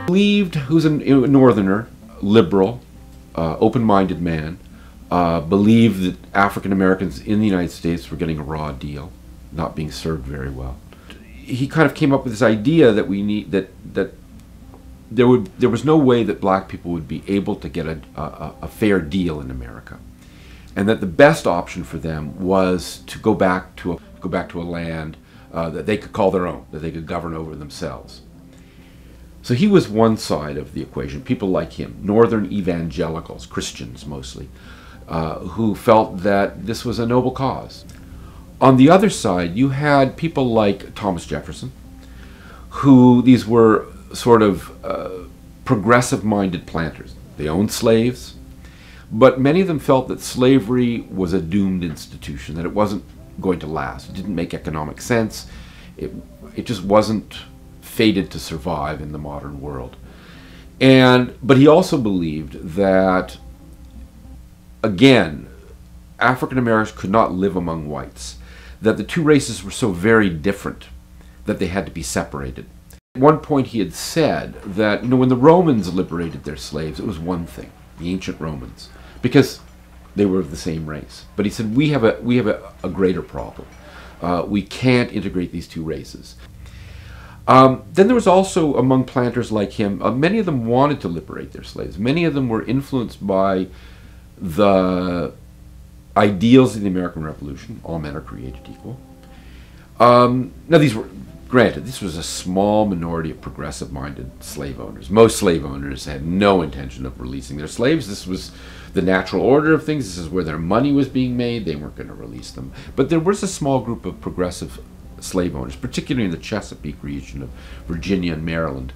Believed, who's a northerner, liberal, open-minded man, believed that African Americans in the United States were getting a raw deal, not being served very well. He kind of came up with this idea that there was no way that black people would be able to get a fair deal in America, and that the best option for them was to go back to a land that they could call their own, that they could govern over themselves. So he was one side of the equation. People like him, northern evangelicals, Christians mostly, who felt that this was a noble cause. On the other side, you had people like Thomas Jefferson, who these were sort of progressive-minded planters. They owned slaves, but many of them felt that slavery was a doomed institution, that it wasn't going to last. It didn't make economic sense. It just wasn't fated to survive in the modern world. But he also believed that, again, African Americans could not live among whites, that the two races were so very different that they had to be separated. At one point he had said that, you know, when the Romans liberated their slaves, it was one thing, the ancient Romans, because they were of the same race. But he said, we have a greater problem. We can't integrate these two races. Then there was also, among planters like him, many of them wanted to liberate their slaves. Many of them were influenced by the ideals of the American Revolution. All men are created equal. Now these were, granted, this was a small minority of progressive-minded slave owners. Most slave owners had no intention of releasing their slaves. This was the natural order of things. This is where their money was being made. They weren't going to release them. But there was a small group of progressive slave owners, particularly in the Chesapeake region of Virginia and Maryland,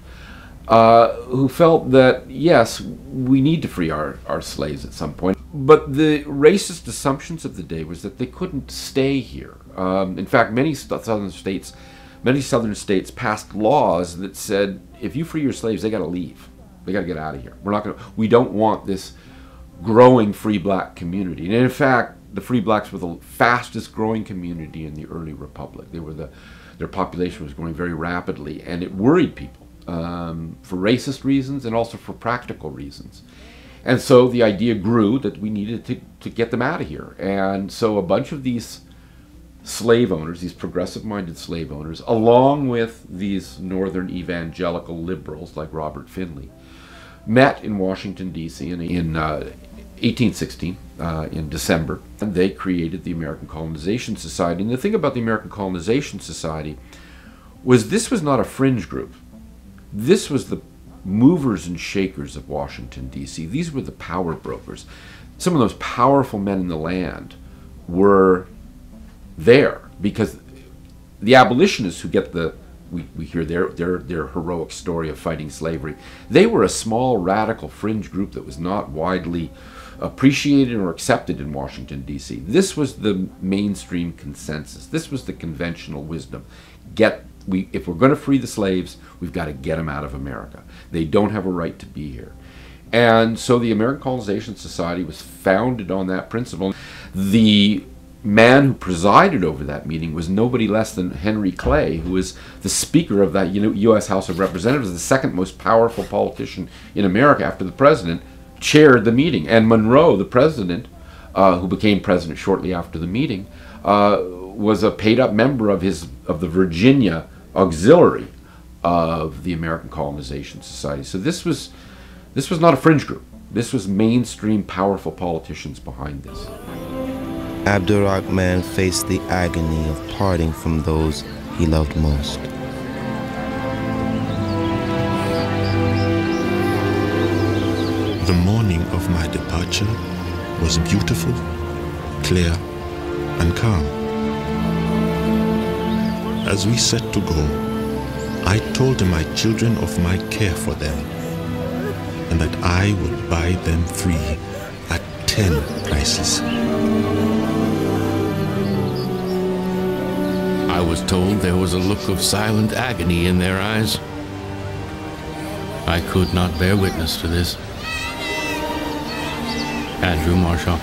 who felt that, yes, we need to free our slaves at some point. But the racist assumptions of the day was that they couldn't stay here. In fact, many southern states passed laws that said, if you free your slaves, they got to leave. They got to get out of here. We don't want this growing free black community. And in fact, the free blacks were the fastest growing community in the early republic. Their population was growing very rapidly, and it worried people for racist reasons and also for practical reasons. And so the idea grew that we needed to get them out of here. And so a bunch of these slave owners, these progressive-minded slave owners, along with these northern evangelical liberals like Robert Finley, met in Washington, D.C. in 1816, in December, and they created the American Colonization Society. And the thing about the American Colonization Society was this was not a fringe group. This was the movers and shakers of Washington, D.C. These were the power brokers. Some of those powerful men in the land were there because the abolitionists who get we hear their heroic story of fighting slavery, they were a small radical fringe group that was not widely appreciated or accepted in Washington, D.C. This was the mainstream consensus. This was the conventional wisdom. If we're going to free the slaves, we've got to get them out of America. They don't have a right to be here. And so the American Colonization Society was founded on that principle. The man who presided over that meeting was nobody less than Henry Clay, who was the Speaker of that U.S. House of Representatives, the second most powerful politician in America after the President, chaired the meeting. And Monroe, the President, who became President shortly after the meeting, was a paid-up member of the Virginia Auxiliary of the American Colonization Society. So this was not a fringe group. This was mainstream, powerful politicians behind this. Abdul Rahman faced the agony of parting from those he loved most. The morning of my departure was beautiful, clear, and calm. As we set to go, I told my children of my care for them, and that I would buy them free at 10 prices. I was told there was a look of silent agony in their eyes. I could not bear witness to this. Andrew Marshall.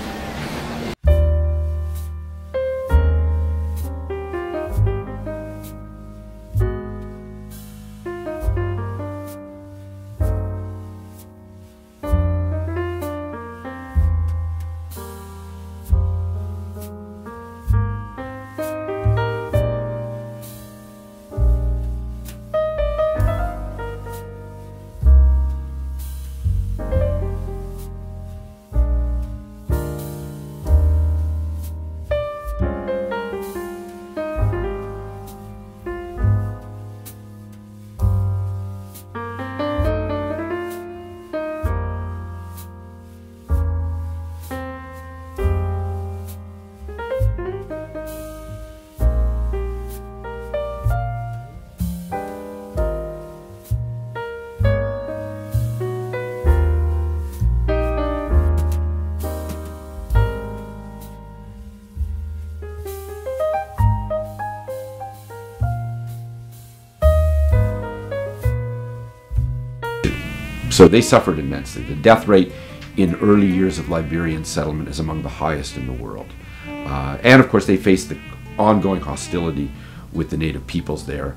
So they suffered immensely. The death rate in early years of Liberian settlement is among the highest in the world. And of course they faced the ongoing hostility with the native peoples there,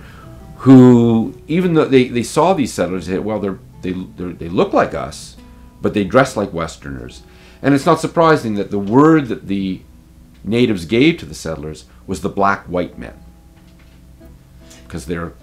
who, even though they saw these settlers, they said, well, they look like us, but they dress like Westerners. And it's not surprising that the word that the natives gave to the settlers was the black white men, because they were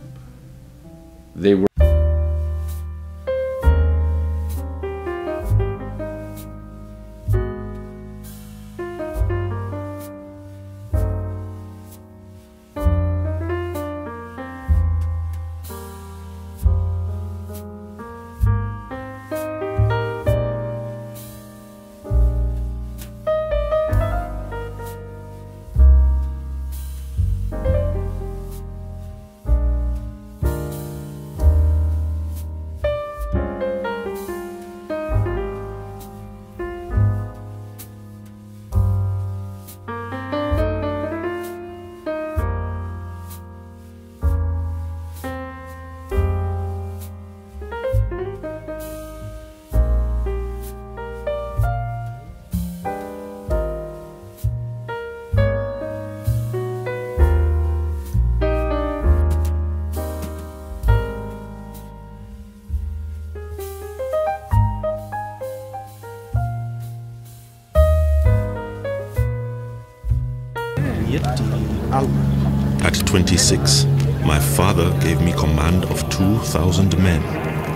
At 26, my father gave me command of 2,000 men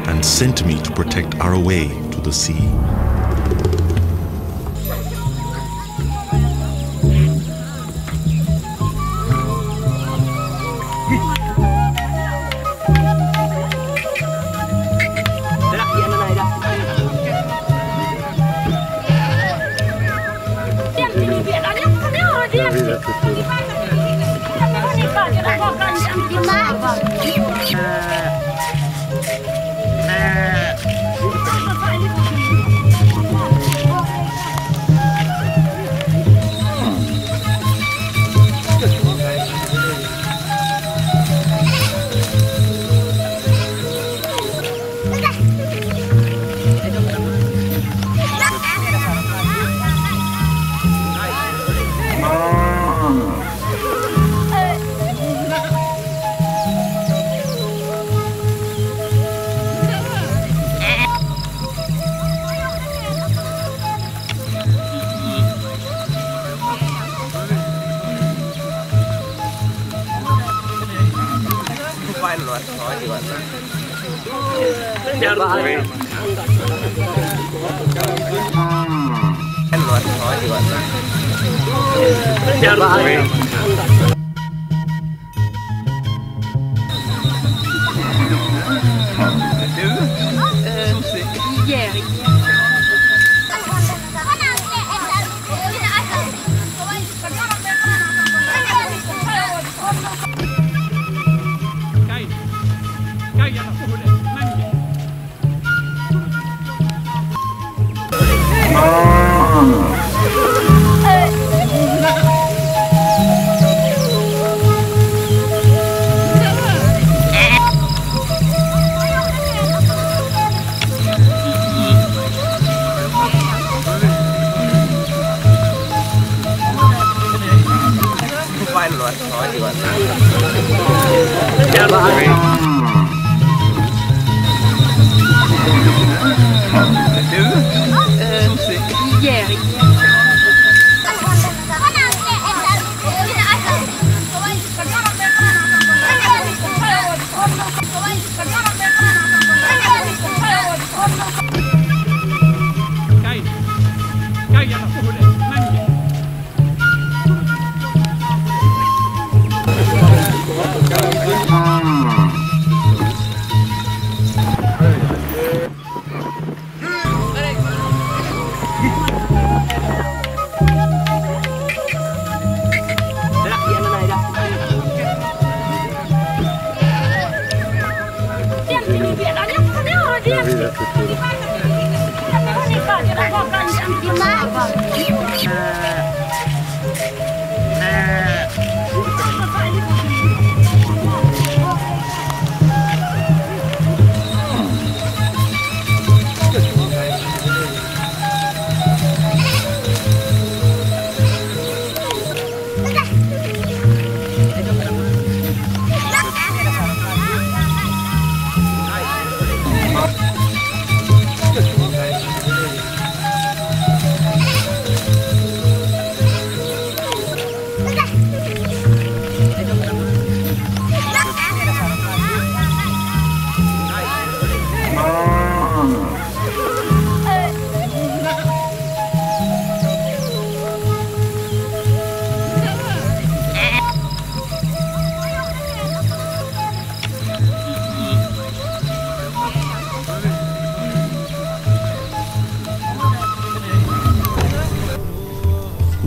and sent me to protect our way to the sea.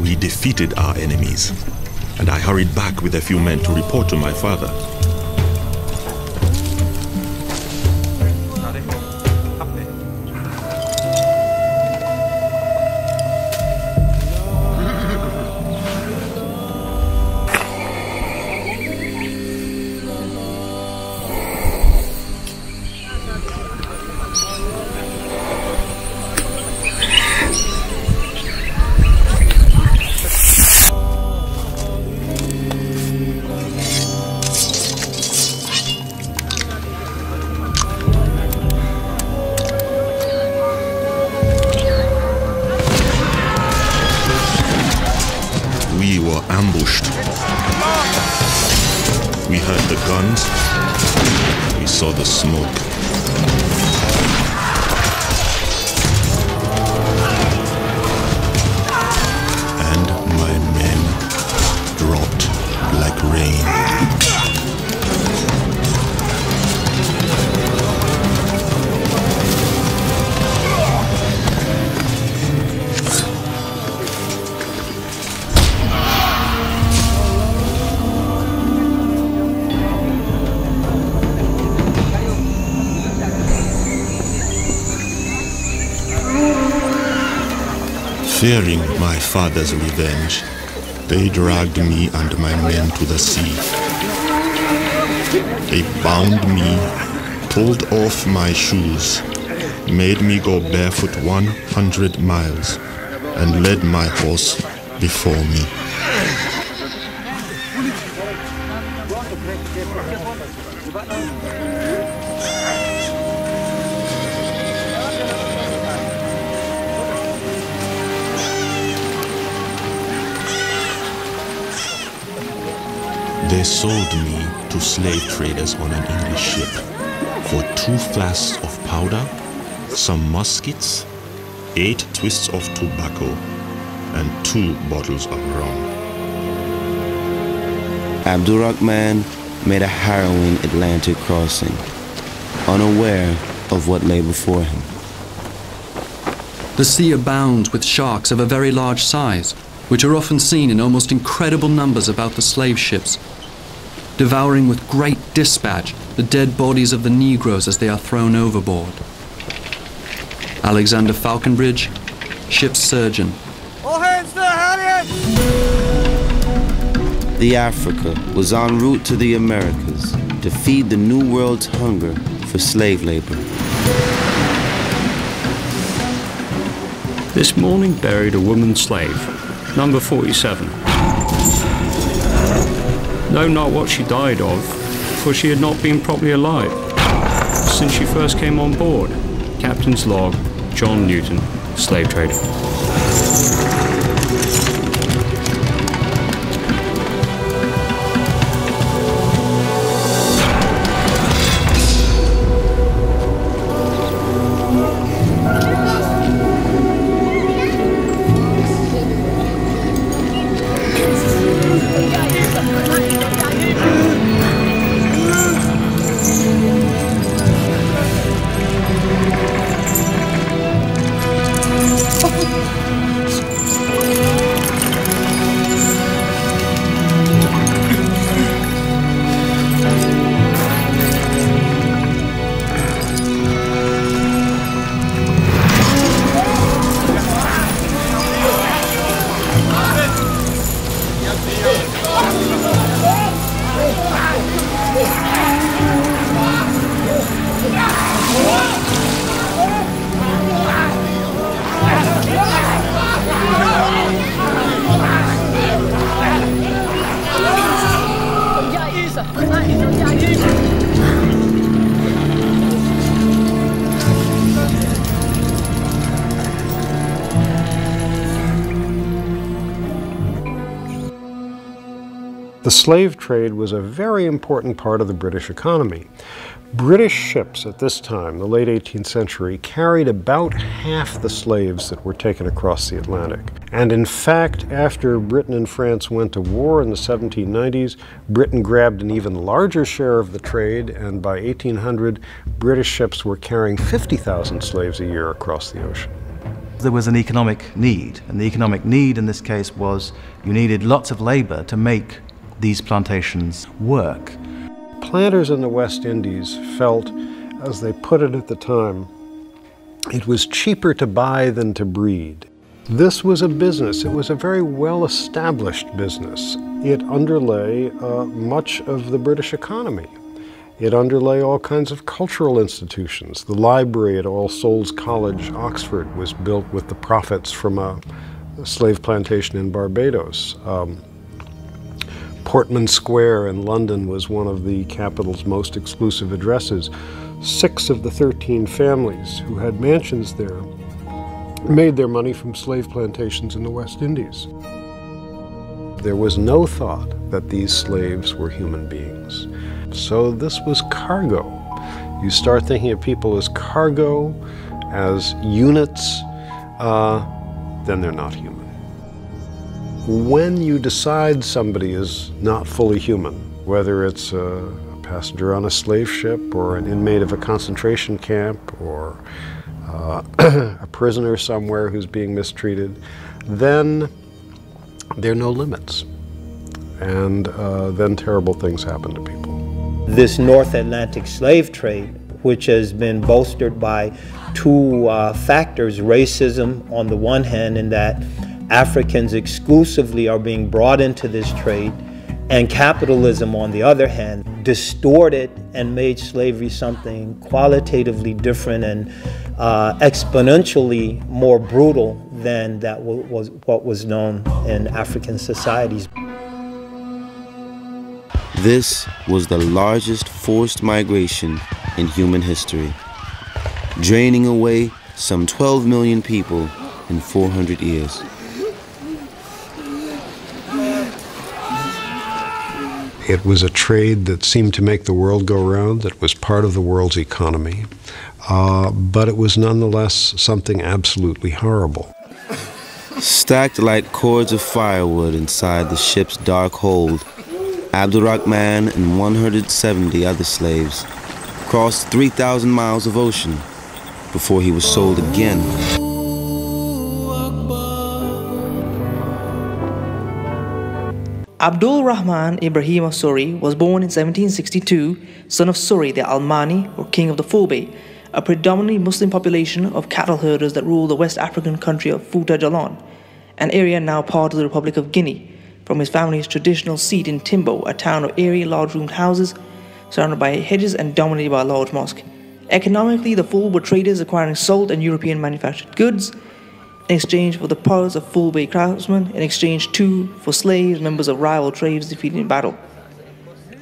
We defeated our enemies, and I hurried back with a few men to report to my father. We were ambushed. We heard the guns. We saw the smoke. And my men dropped like rain. Fearing my father's revenge, they dragged me and my men to the sea. They bound me, pulled off my shoes, made me go barefoot 100 miles, and led my horse before me. They sold me to slave traders on an English ship for 2 flasks of powder, some muskets, 8 twists of tobacco, and 2 bottles of rum. Abdul Rahman made a harrowing Atlantic crossing, unaware of what lay before him. The sea abounds with sharks of a very large size, which are often seen in almost incredible numbers about the slave ships, devouring with great dispatch the dead bodies of the Negroes as they are thrown overboard. Alexander Falconbridge, ship's surgeon. All hands to Harriet! The Africa was en route to the Americas to feed the New World's hunger for slave labor. This morning buried a woman slave, number 47. Know not what she died of, for she had not been properly alive since she first came on board. Captain's log, John Newton, slave trader. The slave trade was a very important part of the British economy. British ships at this time, the late 18th century, carried about half the slaves that were taken across the Atlantic. And in fact, after Britain and France went to war in the 1790s, Britain grabbed an even larger share of the trade, and by 1800, British ships were carrying 50,000 slaves a year across the ocean. There was an economic need, and the economic need in this case was you needed lots of labor to make these plantations work. Planters in the West Indies felt, as they put it at the time, it was cheaper to buy than to breed. This was a business. It was a very well-established business. It underlay much of the British economy. It underlay all kinds of cultural institutions. The library at All Souls College, Oxford, was built with the profits from a slave plantation in Barbados. Portman Square in London was one of the capital's most exclusive addresses. 6 of the 13 families who had mansions there made their money from slave plantations in the West Indies. There was no thought that these slaves were human beings. So this was cargo. You start thinking of people as cargo, as units, then they're not human. When you decide somebody is not fully human, whether it's a passenger on a slave ship or an inmate of a concentration camp or a prisoner somewhere who's being mistreated, then there are no limits. And then terrible things happen to people. This North Atlantic slave trade, which has been bolstered by 2 factors, racism on the one hand, in that Africans exclusively are being brought into this trade, and capitalism on the other hand, distorted and made slavery something qualitatively different and exponentially more brutal than that was what was known in African societies. This was the largest forced migration in human history, draining away some 12 million people in 400 years. It was a trade that seemed to make the world go round, that was part of the world's economy, but it was nonetheless something absolutely horrible. Stacked like cords of firewood inside the ship's dark hold, Abdul Rahman and 170 other slaves crossed 3,000 miles of ocean before he was sold again. Abdul Rahman Ibrahim of Suri was born in 1762, son of Suri the Almani, or king of the Fouta, a predominantly Muslim population of cattle herders that ruled the West African country of Fouta, Djallo, an area now part of the Republic of Guinea, from his family's traditional seat in Timbo, a town of airy, large-roomed houses surrounded by hedges and dominated by a large mosque. Economically, the Ful were traders acquiring salt and European manufactured goods in exchange for the pearls of full-bay craftsmen, in exchange too for slaves, members of rival tribes defeated in battle.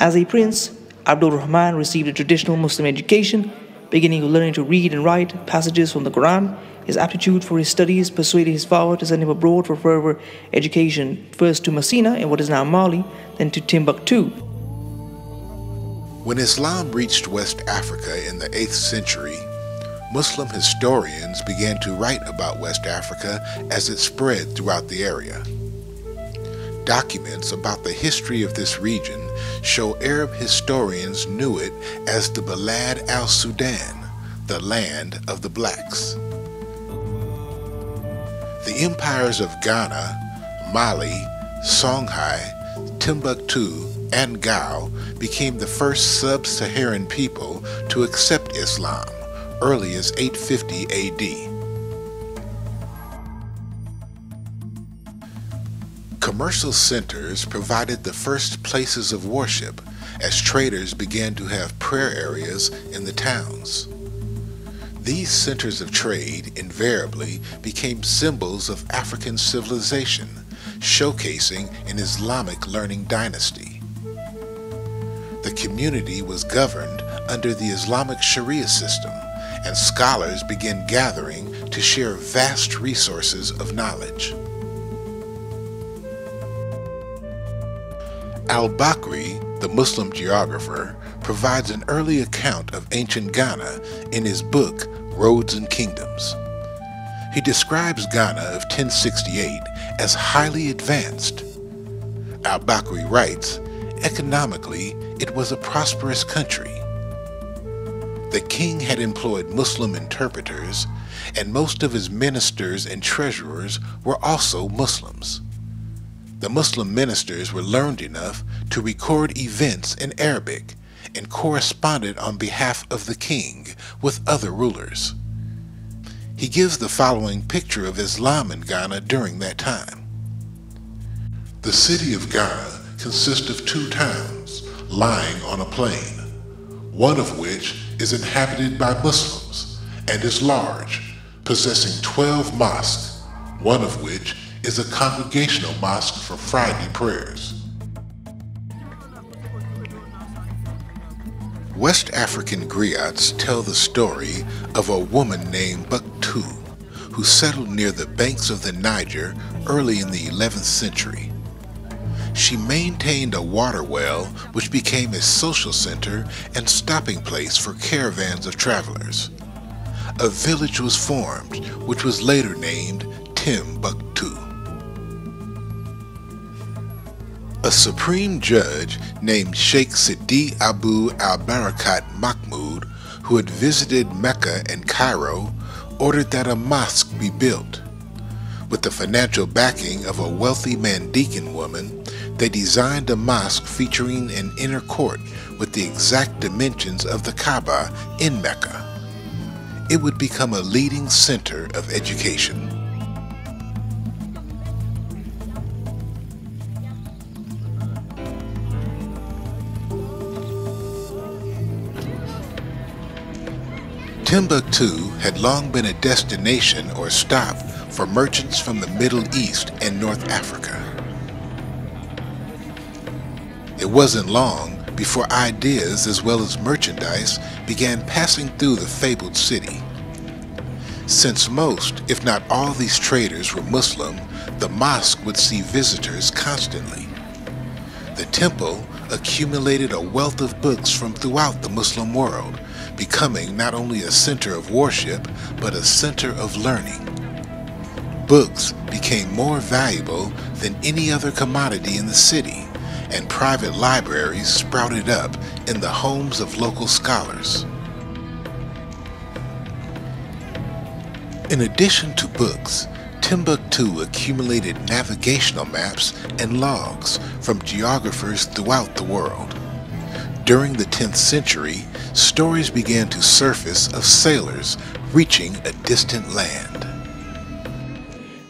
As a prince, Abdul Rahman received a traditional Muslim education, beginning with learning to read and write passages from the Quran. His aptitude for his studies persuaded his father to send him abroad for further education, first to Messina in what is now Mali, then to Timbuktu. When Islam reached West Africa in the 8th century, Muslim historians began to write about West Africa as it spread throughout the area. Documents about the history of this region show Arab historians knew it as the Balad al-Sudan, the land of the blacks. The empires of Ghana, Mali, Songhai, Timbuktu, and Gao became the first sub-Saharan people to accept Islam, early as 850 AD. Commercial centers provided the first places of worship as traders began to have prayer areas in the towns. These centers of trade invariably became symbols of African civilization, showcasing an Islamic learning dynasty. The community was governed under the Islamic Sharia system, and scholars began gathering to share vast resources of knowledge. Al-Bakri, the Muslim geographer, provides an early account of ancient Ghana in his book, Roads and Kingdoms. He describes Ghana of 1068 as highly advanced. Al-Bakri writes, economically, it was a prosperous country. The king had employed Muslim interpreters, and most of his ministers and treasurers were also Muslims. The Muslim ministers were learned enough to record events in Arabic and corresponded on behalf of the king with other rulers. He gives the following picture of Islam in Ghana during that time. The city of Ghana consists of 2 towns lying on a plain, one of which is inhabited by Muslims and is large, possessing 12 mosques, one of which is a congregational mosque for Friday prayers. West African griots tell the story of a woman named Bucktu who settled near the banks of the Niger early in the 11th century. She maintained a water well which became a social center and stopping place for caravans of travelers. A village was formed which was later named Timbuktu. A supreme judge named Sheikh Sidi Abu al-Barakat Mahmud, who had visited Mecca and Cairo, ordered that a mosque be built. With the financial backing of a wealthy Mandekan woman, they designed a mosque featuring an inner court with the exact dimensions of the Kaaba in Mecca. It would become a leading center of education. Timbuktu had long been a destination or stop for merchants from the Middle East and North Africa. It wasn't long before ideas as well as merchandise began passing through the fabled city. Since most, if not all, these traders were Muslim, the mosque would see visitors constantly. The temple accumulated a wealth of books from throughout the Muslim world, becoming not only a center of worship, but a center of learning. Books became more valuable than any other commodity in the city, and private libraries sprouted up in the homes of local scholars. In addition to books, Timbuktu accumulated navigational maps and logs from geographers throughout the world. During the 10th century, stories began to surface of sailors reaching a distant land,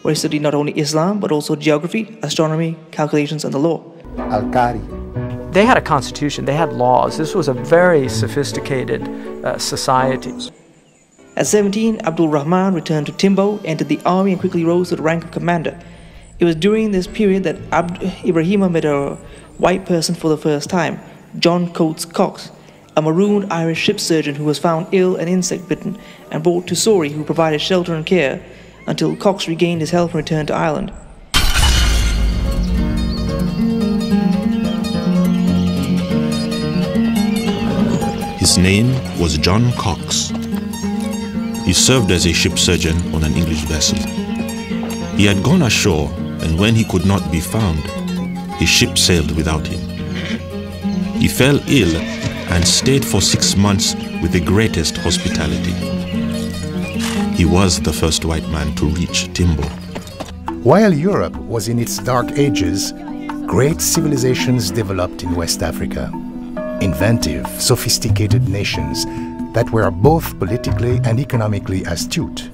where he studied not only Islam but also geography, astronomy, calculations, and the law. They had a constitution, they had laws. This was a very sophisticated society. At 17, Abdul Rahman returned to Timbo, entered the army, and quickly rose to the rank of commander. It was during this period that Ibrahima met a white person for the first time, John Coates Cox, a marooned Irish ship surgeon who was found ill and insect-bitten and brought to Sori, who provided shelter and care until Cox regained his health and returned to Ireland. His name was John Cox. He served as a ship surgeon on an English vessel. He had gone ashore, and when he could not be found, his ship sailed without him. He fell ill and stayed for 6 months with the greatest hospitality. He was the first white man to reach Timbo. While Europe was in its dark ages, great civilizations developed in West Africa. Inventive, sophisticated nations that were both politically and economically astute.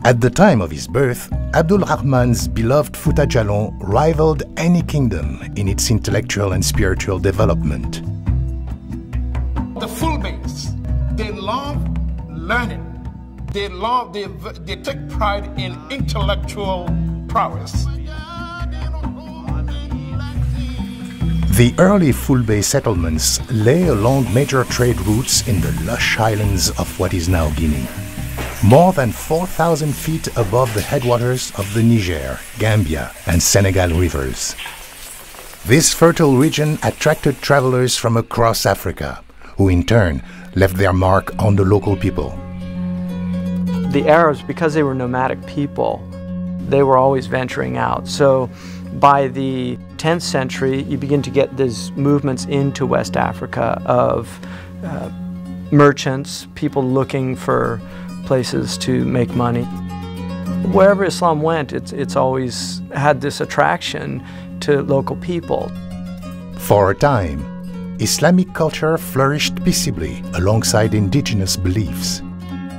At the time of his birth, Abdul Rahman's beloved Fouta Djallo rivaled any kingdom in its intellectual and spiritual development. The Fulbeys, they love learning. They take pride in intellectual prowess. The early Fulbe settlements lay along major trade routes in the lush highlands of what is now Guinea, more than 4,000 feet above the headwaters of the Niger, Gambia, and Senegal rivers. This fertile region attracted travelers from across Africa, who in turn left their mark on the local people. The Arabs, because they were nomadic people, they were always venturing out. So by the 10th century, you begin to get these movements into West Africa of merchants, people looking for places to make money. Wherever Islam went, it's always had this attraction to local people. For a time, Islamic culture flourished peaceably alongside indigenous beliefs.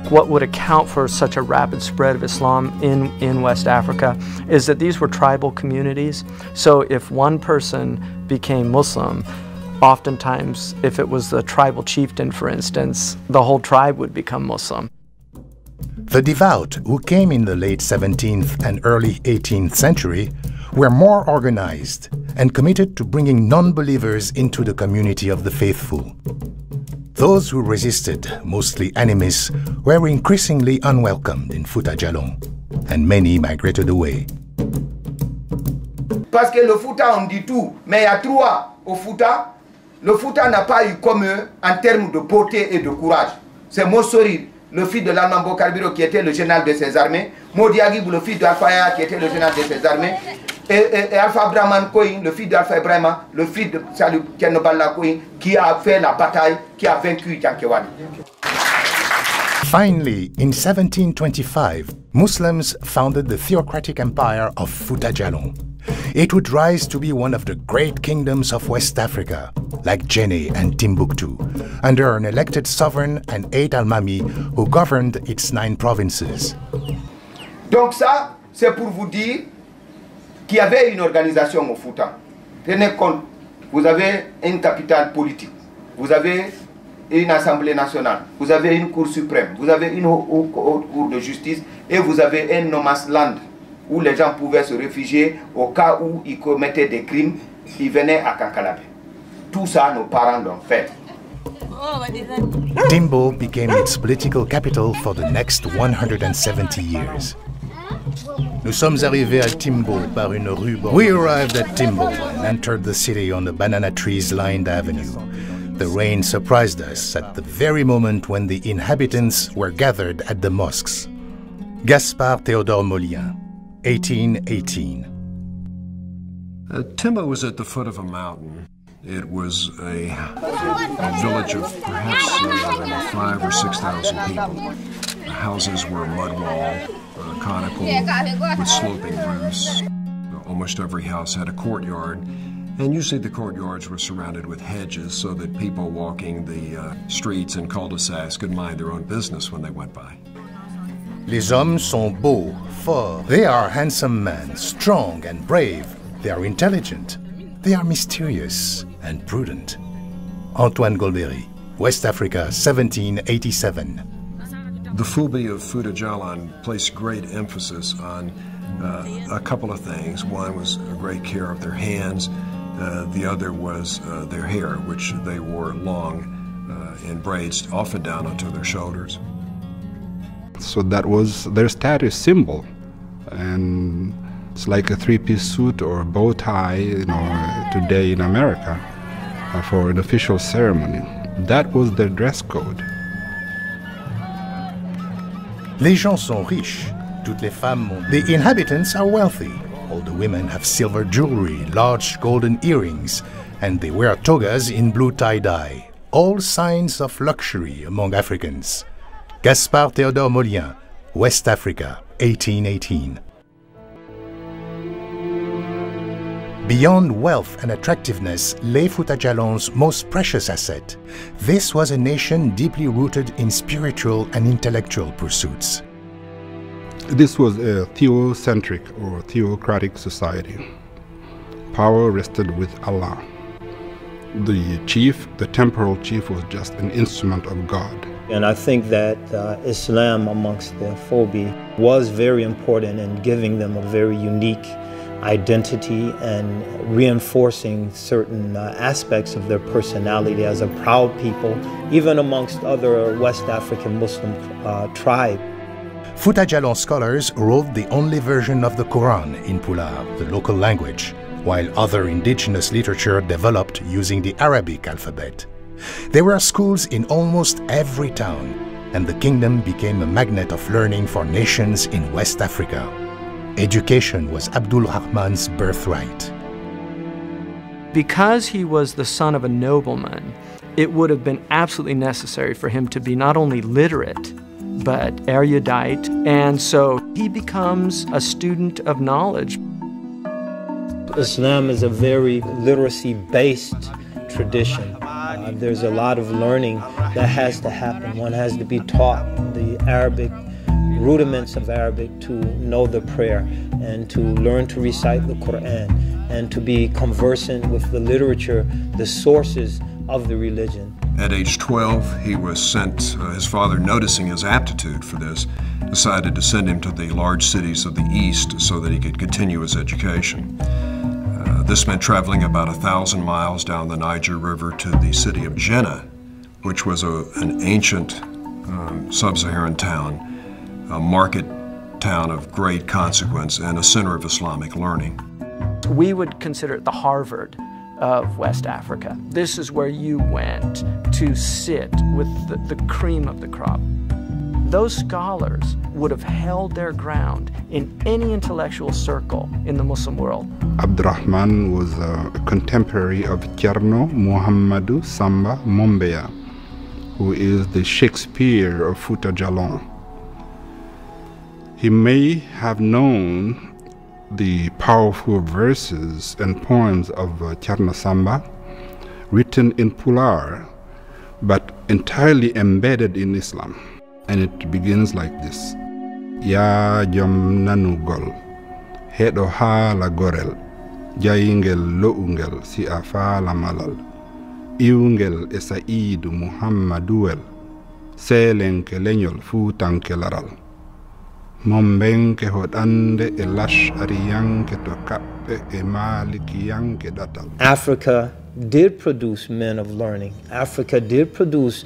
What would account for such a rapid spread of Islam in West Africa is that these were tribal communities. So if one person became Muslim, oftentimes if it was the tribal chieftain, for instance, the whole tribe would become Muslim. The devout, who came in the late 17th and early 18th century, were more organized and committed to bringing non-believers into the community of the faithful. Those who resisted, mostly enemies, were increasingly unwelcomed in Fouta Djallon, and many migrated away. Parce que le Fouta, on dit tout, mais il y a trois au Fouta. Le Fouta n'a pas eu comme eux en termes de beauté et de courage. C'est Mossori, le fils de l'Almambo Karbiro, qui était le général de ses armées, Modiagib, le fils d'Alpha, qui était le général de ses armées, et Alpha Brahman Koïn, le fils d'Alpha Ibrahima, le fils de Salou Kenobala Koïn, qui a fait la bataille, qui a vaincu Jankewani. Finally, in 1725, Muslims founded the theocratic empire of Fouta Djallon. It would rise to be one of the great kingdoms of West Africa, like Djenné and Timbuktu, under an elected sovereign and 8 almami who governed its 9 provinces. Donc ça, c'est pour vous dire qu'il y avait une organisation au Fouta. Tenez compte, vous avez une capitale politique, vous avez une assemblée nationale, vous avez une cour suprême, vous avez une cour de justice et vous avez un no man's land où les gens pouvaient se réfugier au cas où ils commettaient des crimes, ils venaient à Kankalabé. Tout ça, nos parents l'ont fait. Timbo became its political capital for the next 170 years. Nous sommes arrivés à Timbo par une rue. We arrived at Timbo and entered the city on the banana trees-lined avenue. The rain surprised us at the very moment when the inhabitants were gathered at the mosques. Gaspard Théodore Molien, 1818. Timbo was at the foot of a mountain. It was a village of perhaps 5,000 or 6,000 people. The houses were mud wall, conical, with sloping roofs. Almost every house had a courtyard, and usually the courtyards were surrounded with hedges so that people walking the streets and cul-de-sacs could mind their own business when they went by. Les hommes sont beaux, forts. They are handsome men, strong and brave. They are intelligent. They are mysterious and prudent. Antoine Golbery, West Africa, 1787. The Fulbe of Fouta Djallon placed great emphasis on a couple of things. One was a great care of their hands. The other was their hair, which they wore long in braids, often down onto their shoulders. So that was their status symbol. And it's like a three-piece suit or a bow tie, you know, today in America for an official ceremony. That was their dress code. Les gens sont riches. Toutes les femmes ont... The inhabitants are wealthy. All the women have silver jewelry, large golden earrings, and they wear togas in blue tie-dye. All signs of luxury among Africans. Gaspard Théodore Molien, West Africa, 1818. Beyond wealth and attractiveness lay Fouta Djallon's most precious asset. This was a nation deeply rooted in spiritual and intellectual pursuits. This was a theocentric or theocratic society. Power rested with Allah. The chief, the temporal chief, was just an instrument of God. And I think that Islam amongst the Fulbe was very important in giving them a very unique identity and reinforcing certain aspects of their personality as a proud people, even amongst other West African Muslim tribes. Fouta Djallon scholars wrote the only version of the Quran in Pulaar, the local language, while other indigenous literature developed using the Arabic alphabet. There were schools in almost every town, and the kingdom became a magnet of learning for nations in West Africa. Education was Abdul Rahman's birthright. Because he was the son of a nobleman, it would have been absolutely necessary for him to be not only literate, but erudite, and so he becomes a student of knowledge. Islam is a very literacy-based tradition. There's a lot of learning that has to happen. One has to be taught the Arabic, rudiments of Arabic, to know the prayer and to learn to recite the Quran and to be conversant with the literature, the sources of the religion. At age 12, he was sent, his father, noticing his aptitude for this, decided to send him to the large cities of the East so that he could continue his education. This meant traveling about 1,000 miles down the Niger River to the city of Jenne, which was an ancient sub-Saharan town, a market town of great consequence and a center of Islamic learning. We would consider it the Harvard of West Africa. This is where you went to sit with the cream of the crop. Those scholars would have held their ground in any intellectual circle in the Muslim world. Abdul Rahman was a contemporary of Thierno Muhammadu Samba Mombeya, who is the Shakespeare of Fouta Djallo. He may have known the powerful verses and poems of Thierno Samba, written in Pular, but entirely embedded in Islam. And it begins like this. Ya jom nanugol, hedo hala gorel, jayingel loungel si afala malal, iungel esaidu Muhammaduel, selenke lenyol futanke laral. Mombenke hodande e lash ariyanke to kappe e malikiyanke datal. Africa did produce men of learning. Africa did produce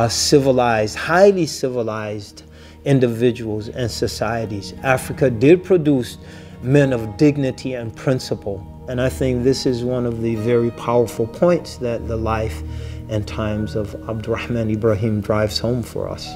civilized, highly civilized individuals and societies. Africa did produce men of dignity and principle. And I think this is one of the very powerful points that the life and times of Abdul Rahman Ibrahim drives home for us.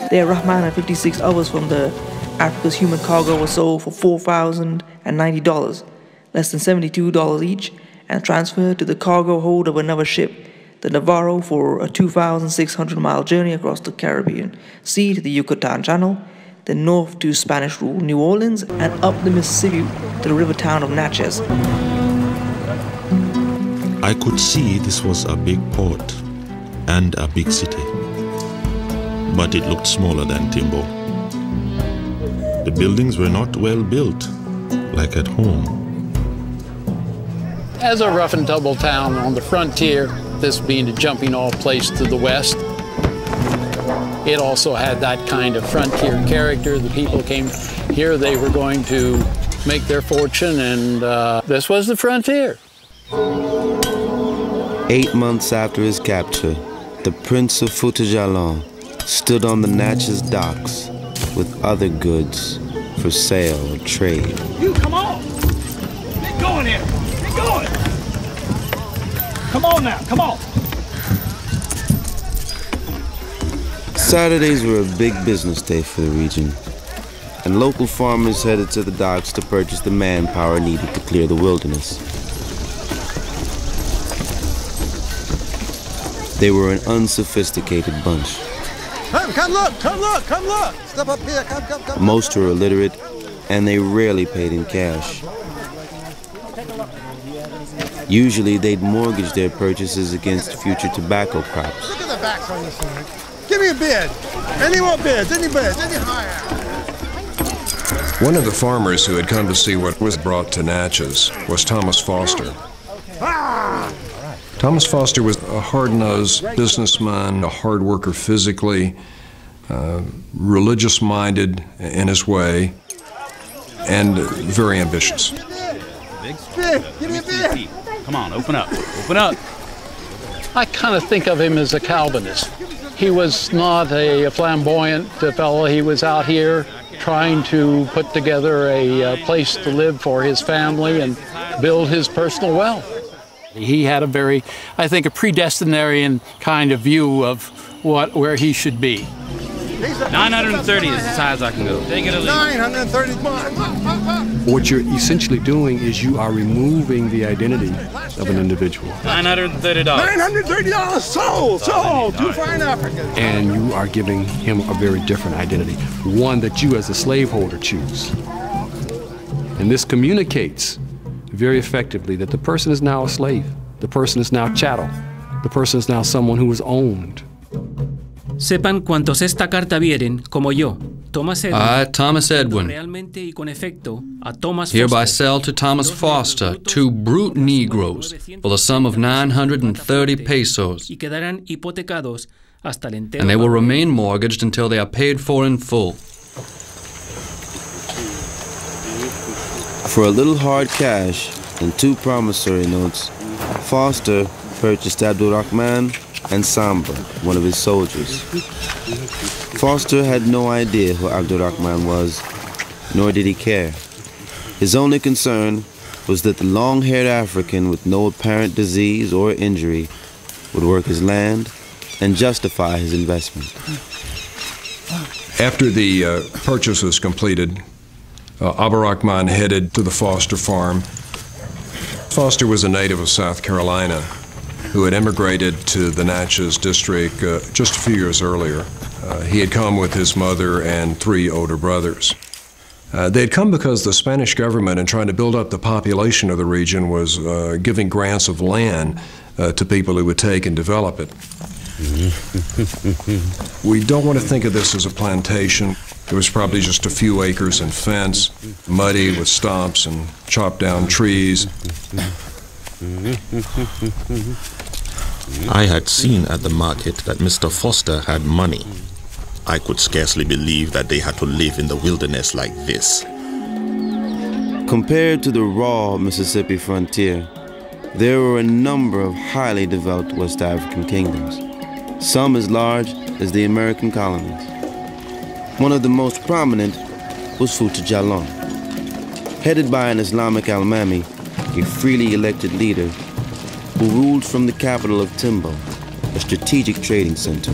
There, Rahman and 56 others from the Africa's human cargo were sold for $4,090, less than $72 each, and transferred to the cargo hold of another ship, the Navarro, for a 2,600-mile journey across the Caribbean Sea to the Yucatan Channel, then north to Spanish-ruled New Orleans, and up the Mississippi to the river town of Natchez. I could see this was a big port and a big city, but it looked smaller than Timbo. The buildings were not well built, like at home. As a rough and tumble town on the frontier, this being a jumping off place to the west, it also had that kind of frontier character. The people came here, they were going to make their fortune, and this was the frontier. 8 months after his capture, the Prince of Fouta Djalon stood on the Natchez docks with other goods for sale or trade. You, come on! Get going here! Get going! Come on now, come on! Saturdays were a big business day for the region, and local farmers headed to the docks to purchase the manpower needed to clear the wilderness. They were an unsophisticated bunch. Come look, come look, come look! Step up here, come. Most were illiterate, and they rarely paid in cash. Usually, they'd mortgage their purchases against future tobacco crops. Look at the backs on this one. Give me a bid. Any more bids, any higher. One of the farmers who had come to see what was brought to Natchez was Thomas Foster. Thomas Foster was a hard-nosed businessman, a hard worker physically, religious-minded in his way, and very ambitious. Bid, give me a bid. Come on, open up, open up. I kind of think of him as a Calvinist. He was not a flamboyant fellow. He was out here trying to put together a place to live for his family and build his personal wealth. He had a very, I think, a predestinarian kind of view of where he should be. 930 is as high as I can go. Take it or leave it. 930. What you're essentially doing is you are removing the identity of an individual. $930. $930 sold to fine Africans. And you are giving him a very different identity, one that you as a slaveholder choose. And this communicates very effectively that the person is now a slave, the person is now chattel, the person is now someone who is owned. Sepan cuantos esta carta vieren, como yo, Thomas Edwin. I, Thomas Edwin, Realmente y con efecto, a Thomas hereby Foster, sell to Thomas Foster 2 brute Negroes for the sum of 930 pesos, y quedarán hipotecados hasta el entero. and they will remain mortgaged until they are paid for in full. For a little hard cash and 2 promissory notes, Foster purchased Abdul Rahman and Samba, one of his soldiers. Foster had no idea who Abdul Rahman was, nor did he care. His only concern was that the long-haired African with no apparent disease or injury would work his land and justify his investment. After the purchase was completed, Abdul Rahman headed to the Foster farm. Foster was a native of South Carolina who had immigrated to the Natchez district just a few years earlier. He had come with his mother and 3 older brothers. They had come because the Spanish government, in trying to build up the population of the region, was giving grants of land to people who would take and develop it. We don't want to think of this as a plantation. It was probably just a few acres and fence, muddy with stumps and chopped down trees. I had seen at the market that Mr. Foster had money. I could scarcely believe that they had to live in the wilderness like this. Compared to the raw Mississippi frontier, there were a number of highly developed West African kingdoms, some as large as the American colonies. One of the most prominent was Fouta Djallo. Headed by an Islamic Almami, a freely elected leader who ruled from the capital of Timbo, a strategic trading center.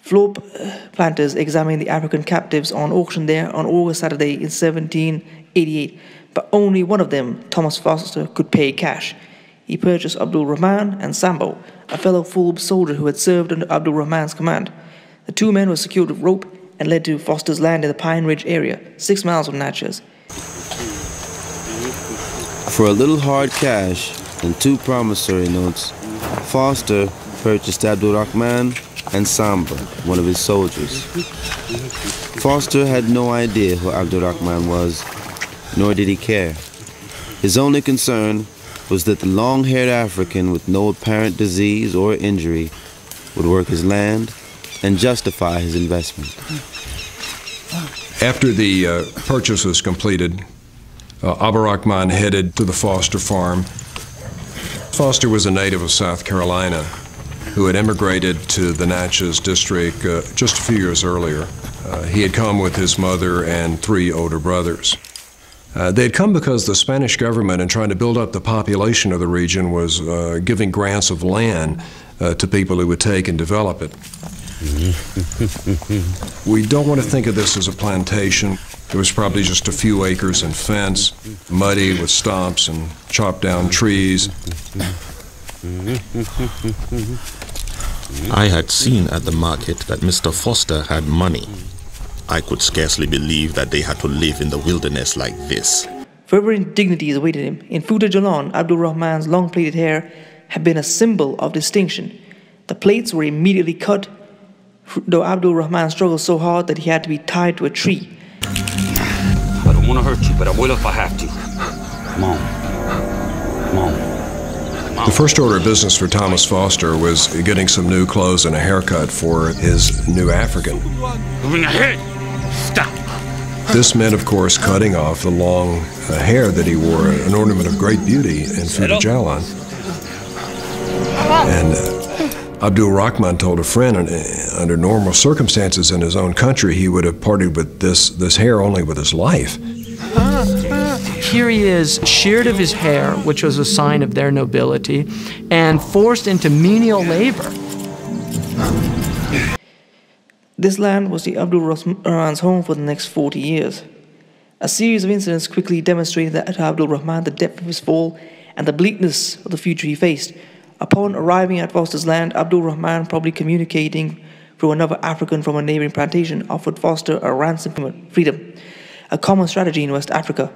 Floor planters examined the African captives on auction there on August Saturday in 1788, but only one of them, Thomas Foster, could pay cash. He purchased Abdul Rahman and Sambo, a fellow Fulbe soldier who had served under Abdul Rahman's command. The 2 men were secured with rope and led to Foster's land in the Pine Ridge area, 6 miles from Natchez. For a little hard cash and 2 promissory notes, Foster purchased Abdul Rahman and Samba, one of his soldiers. Foster had no idea who Abdul Rahman was, nor did he care. His only concern was that the long-haired African with no apparent disease or injury would work his land and justify his investment. After the purchase was completed, Abdul Rahman headed to the Foster farm. Foster was a native of South Carolina who had immigrated to the Natchez district just a few years earlier. He had come with his mother and 3 older brothers. They had come because the Spanish government, in trying to build up the population of the region, was giving grants of land to people who would take and develop it. We don't want to think of this as a plantation. It was probably just a few acres and fence, muddy with stumps and chopped down trees. I had seen at the market that Mr. Foster had money. I could scarcely believe that they had to live in the wilderness like this. Further indignities awaited him. In Fouta, DjalloN, Abdul Rahman's long plaited hair had been a symbol of distinction. The plaits were immediately cut, though Abdul Rahman struggled so hard that he had to be tied to a tree. I don't want to hurt you, but I will if I have to. Come on. Come on. The first order of business for Thomas Foster was getting some new clothes and a haircut for his new African. Moving ahead. Stop. This meant, of course, cutting off the long hair that he wore, an ornament of great beauty in Fouta DjalloN. And Abdul Rahman told a friend, under normal circumstances in his own country, he would have parted with this hair only with his life. Here he is, sheared of his hair, which was a sign of their nobility, and forced into menial labor. This land was the Abdul Rahman's home for the next 40 years. A series of incidents quickly demonstrated that to Abdul Rahman the depth of his fall and the bleakness of the future he faced. Upon arriving at Foster's land, Abdul Rahman, probably communicating through another African from a neighboring plantation, offered Foster a ransom for freedom, a common strategy in West Africa.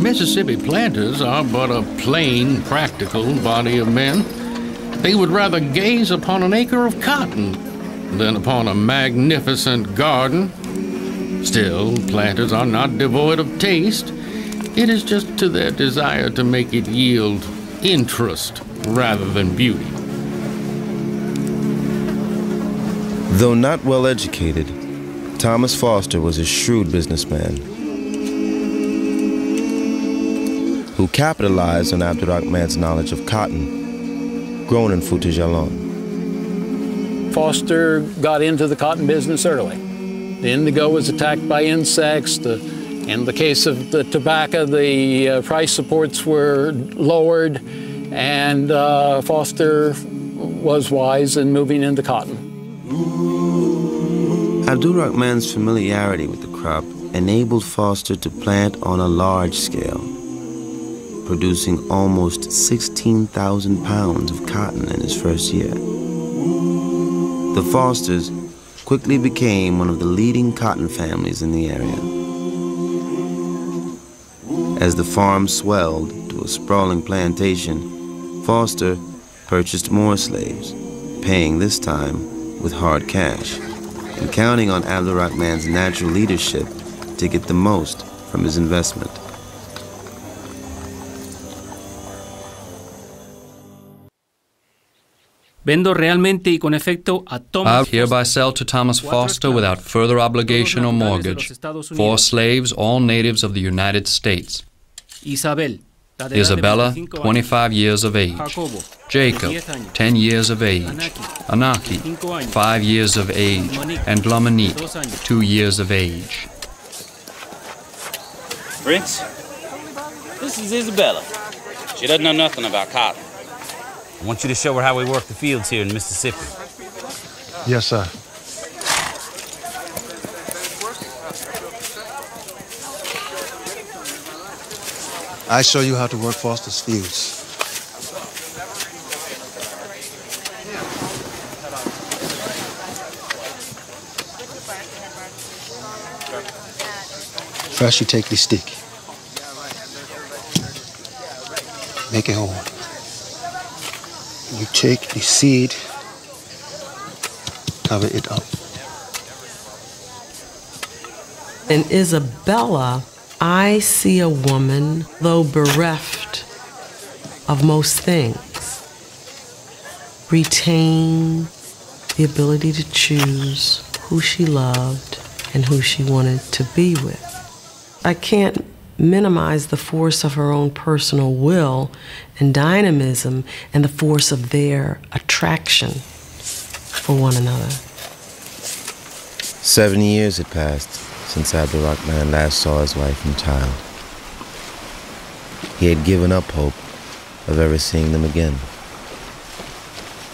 Mississippi planters are but a plain, practical body of men. They would rather gaze upon an acre of cotton than upon a magnificent garden. Still, planters are not devoid of taste. It is just to their desire to make it yield interest rather than beauty. Though not well educated, Thomas Foster was a shrewd businessman who capitalized on Abdul Rahman's knowledge of cotton grown in Fouta DjalloN. Foster got into the cotton business early. The indigo was attacked by insects. In the case of the tobacco, the price supports were lowered, and Foster was wise in moving into cotton. Abdul Rahman's familiarity with the crop enabled Foster to plant on a large scale, producing almost 16,000 pounds of cotton in his first year. The Fosters quickly became one of the leading cotton families in the area. As the farm swelled to a sprawling plantation, Foster purchased more slaves, paying this time with hard cash, and counting on Abdul Rahman's natural leadership to get the most from his investment. Vendo realmente y con efecto a I hereby sell to Thomas Foster without further obligation or mortgage 4 slaves, all natives of the United States. Isabella, 25 years of age. Jacob, 10 years of age. Anaki, 5 years of age. And Lomanique, 2 years of age. Prince, this is Isabella. She doesn't know nothing about cotton. I want you to show her how we work the fields here in Mississippi. Yes, sir. I show you how to work Foster's fields. First you take the stick. Make it hole. You take the seed, cover it up. In Isabella, I see a woman, though bereft of most things, retain the ability to choose who she loved and who she wanted to be with. I can't minimize the force of her own personal will and dynamism and the force of their attraction for one another. 7 years had passed since Abdul Rahman last saw his wife and child. He had given up hope of ever seeing them again.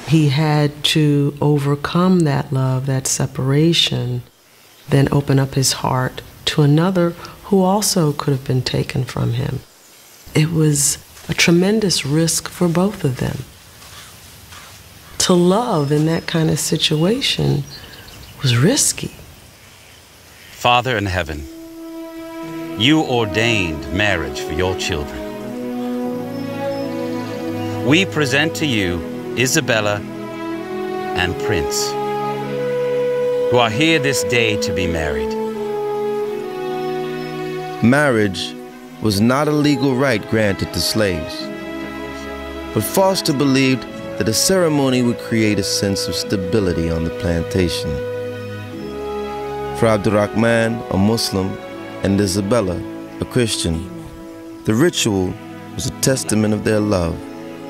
He had to overcome that love, that separation, then open up his heart to another who also could have been taken from him. It was a tremendous risk for both of them. To love in that kind of situation was risky. Father in heaven, you ordained marriage for your children. We present to you Isabella and Prince, who are here this day to be married. Marriage was not a legal right granted to slaves, but Foster believed that a ceremony would create a sense of stability on the plantation. For Abdul Rahman, a Muslim, and Isabella, a Christian, the ritual was a testament of their love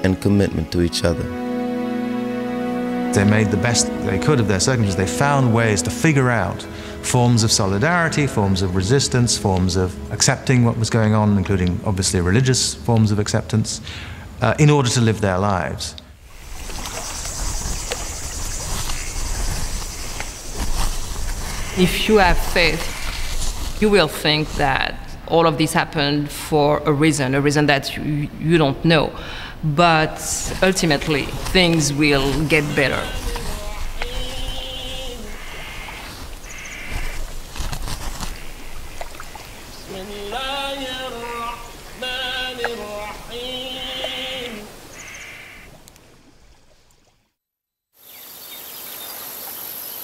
and commitment to each other. They made the best they could of their circumstances. They found ways to figure out forms of solidarity, forms of resistance, forms of accepting what was going on, including obviously religious forms of acceptance, in order to live their lives. If you have faith, you will think that all of this happened for a reason that you don't know. But ultimately, things will get better.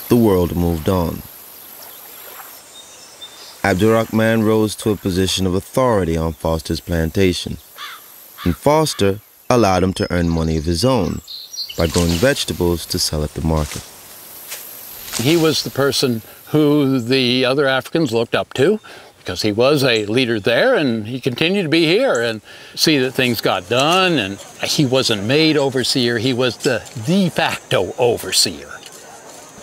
The world moved on. Abdul Rahman rose to a position of authority on Foster's plantation, and Foster allowed him to earn money of his own by growing vegetables to sell at the market. He was the person who the other Africans looked up to because he was a leader there, and he continued to be here and see that things got done. And he wasn't made overseer, he was the de facto overseer.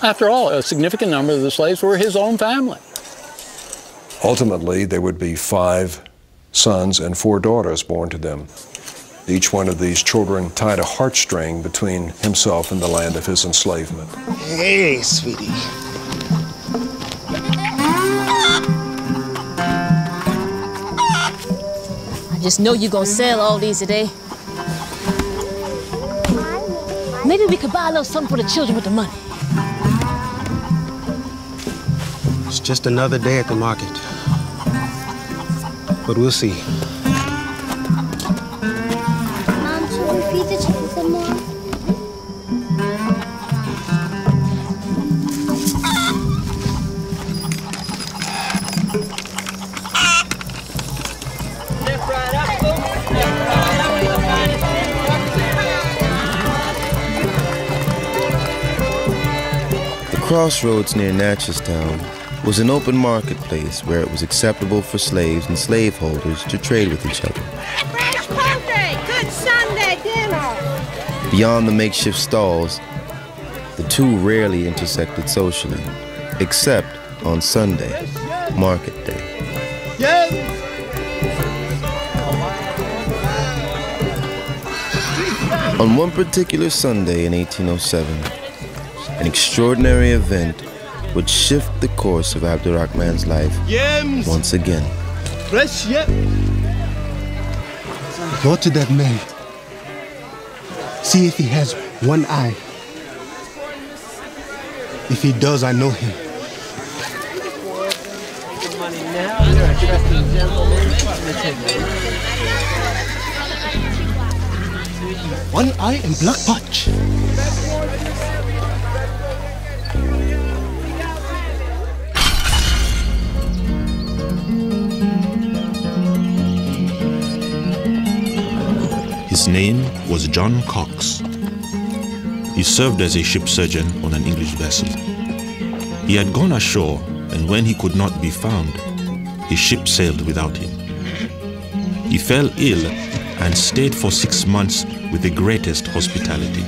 After all, a significant number of the slaves were his own family. Ultimately, there would be 5 sons and 4 daughters born to them. Each one of these children tied a heartstring between himself and the land of his enslavement. Hey, sweetie. I just know you're gonna sell all these today. Maybe we could buy a little something for the children with the money. It's just another day at the market. But we'll see. Mom, should we feed the chickens some more? The crossroads near Natchez-town was an open marketplace where it was acceptable for slaves and slaveholders to trade with each other. Fresh poultry, good Sunday dinner. Beyond the makeshift stalls, the two rarely intersected socially, except on Sunday, market day. On one particular Sunday in 1807, an extraordinary event would shift the course of Abdul Rahman's life once again. Fresh yep. Go to that man. See if he has one eye. If he does, I know him. One eye and black patch. His name was John Cox. He served as a ship surgeon on an English vessel. He had gone ashore, and when he could not be found, his ship sailed without him. He fell ill and stayed for 6 months with the greatest hospitality.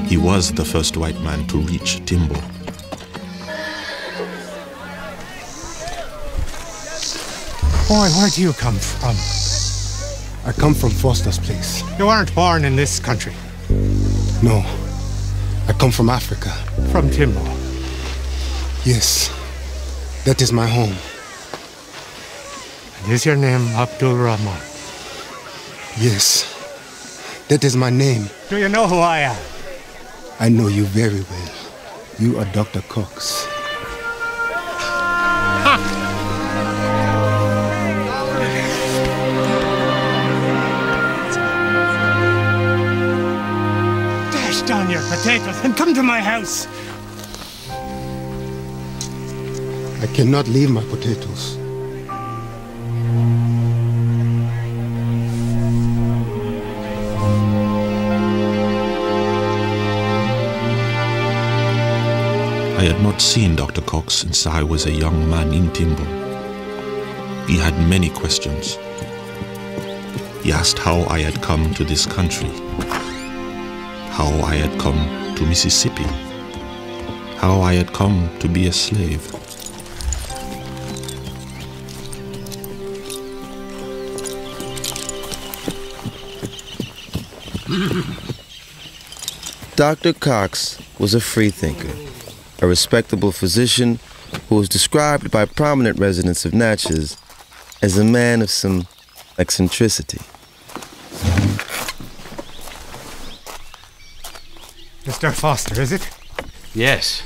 He was the first white man to reach Timbo. Boy, where do you come from? I come from Foster's place. You weren't born in this country. No, I come from Africa. From Timbo. Yes, that is my home. And is your name Abdul Rahman? Yes, that is my name. Do you know who I am? I know you very well. You are Dr. Cox. down your potatoes and come to my house. I cannot leave my potatoes. I had not seen Dr. Cox since I was a young man in Timbo. He had many questions. He asked how I had come to this country, how I had come to Mississippi, how I had come to be a slave. Dr. Cox was a freethinker, a respectable physician who was described by prominent residents of Natchez as a man of some eccentricity. Mr. Foster, is it? Yes.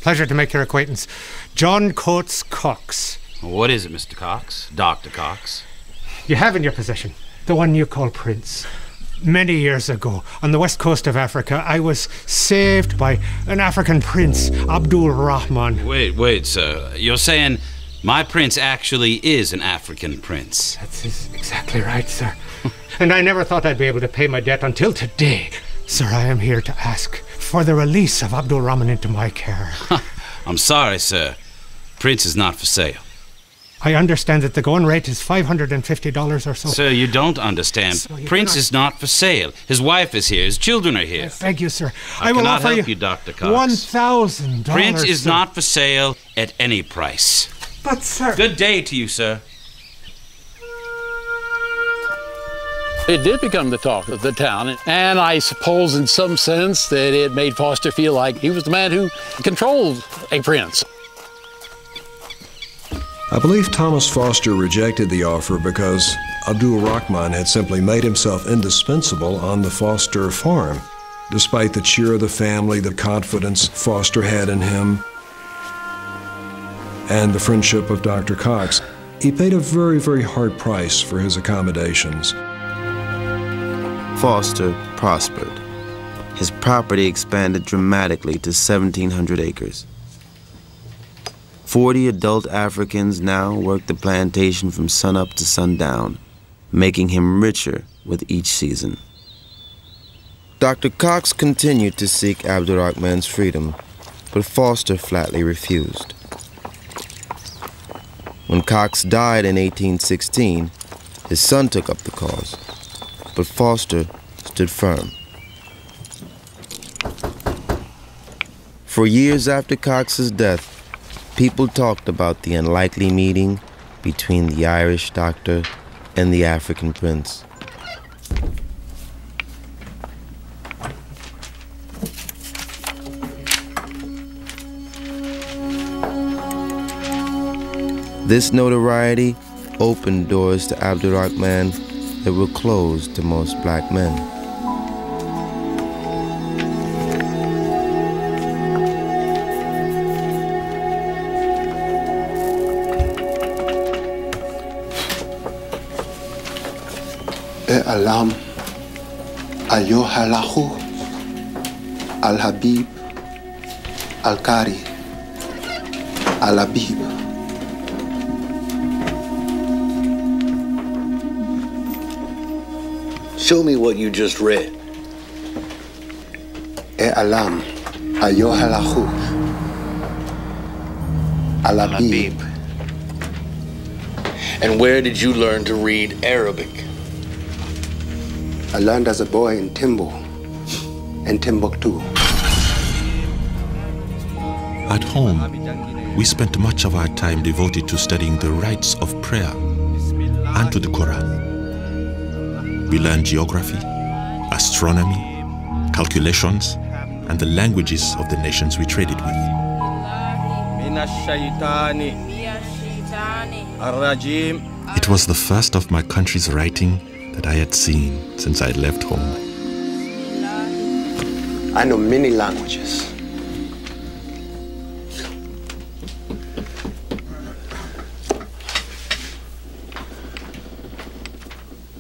Pleasure to make your acquaintance. John Coates Cox. What is it, Mr. Cox? Dr. Cox? You have in your possession the one you call Prince. Many years ago, on the west coast of Africa, I was saved by an African prince, Abdul Rahman. Wait, sir. You're saying my prince actually is an African prince? That's exactly right, sir. And I never thought I'd be able to pay my debt until today. Sir, I am here to ask for the release of Abdul Rahman into my care. I'm sorry, sir. Prince is not for sale. I understand that the going rate is $550 or so. Sir, you don't understand. So you Prince cannot... is not for sale. His wife is here. His children are here. Thank you, sir. I will cannot offer help you, Dr. Cox. $1,000. Prince is sir. not for sale at any price. But, sir... Good day to you, sir. It did become the talk of the town, and I suppose in some sense that it made Foster feel like he was the man who controlled a prince. I believe Thomas Foster rejected the offer because Abdul Rahman had simply made himself indispensable on the Foster farm. Despite the cheer of the family, the confidence Foster had in him, and the friendship of Dr. Cox, he paid a very, very hard price for his accommodations. Foster prospered. His property expanded dramatically to 1,700 acres. 40 adult Africans now worked the plantation from sunup to sundown, making him richer with each season. Dr. Cox continued to seek Abdul Rahman's freedom, but Foster flatly refused. When Cox died in 1816, his son took up the cause, but Foster stood firm. For years after Cox's death, people talked about the unlikely meeting between the Irish doctor and the African prince. This notoriety opened doors to Abdul Rahman that were closed to most black men. Alam, Ayohalahu, Al Habib, Al Kari, Al Habib. Show me what you just read. Alam, Ayohalahu, Al Habib. And where did you learn to read Arabic? I learned as a boy in Timbo and Timbuktu. At home, we spent much of our time devoted to studying the rites of prayer and to the Quran. We learned geography, astronomy, calculations, and the languages of the nations we traded with. It was the first of my country's writing that I had seen since I left home. I know many languages.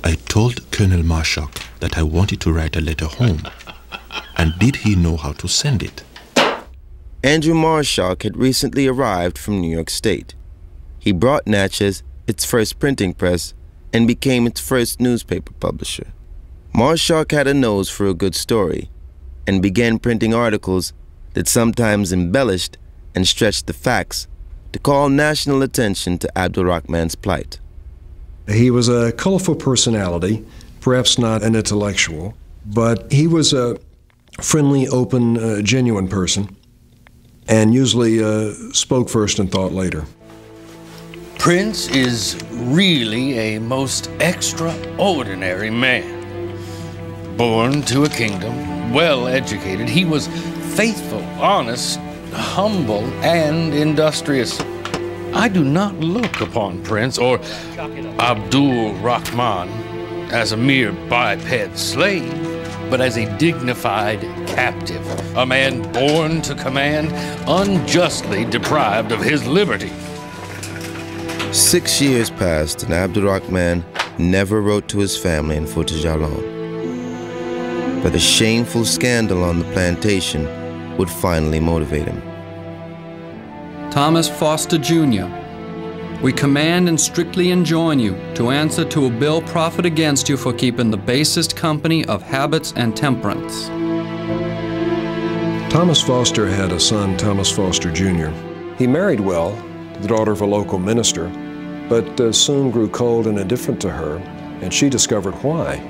I told Colonel Marshak that I wanted to write a letter home And did he know how to send it? Andrew Marshak had recently arrived from New York State. He brought Natchez its first printing press and became its first newspaper publisher. Marshak had a nose for a good story and began printing articles that sometimes embellished and stretched the facts to call national attention to Abdul Rahman's plight. He was a colorful personality, perhaps not an intellectual, but he was a friendly, open, genuine person, and usually spoke first and thought later. Prince is really a most extraordinary man. Born to a kingdom, well educated, he was faithful, honest, humble, and industrious. I do not look upon Prince or Abdul Rahman as a mere biped slave, but as a dignified captive, a man born to command, unjustly deprived of his liberty. 6 years passed and Abdul Rahman never wrote to his family in Fouta Djallo. But a shameful scandal on the plantation would finally motivate him. Thomas Foster Jr., we command and strictly enjoin you to answer to a bill proffered against you for keeping the basest company of habits and temperance. Thomas Foster had a son, Thomas Foster Jr. He married well, the daughter of a local minister, but soon grew cold and indifferent to her, and she discovered why.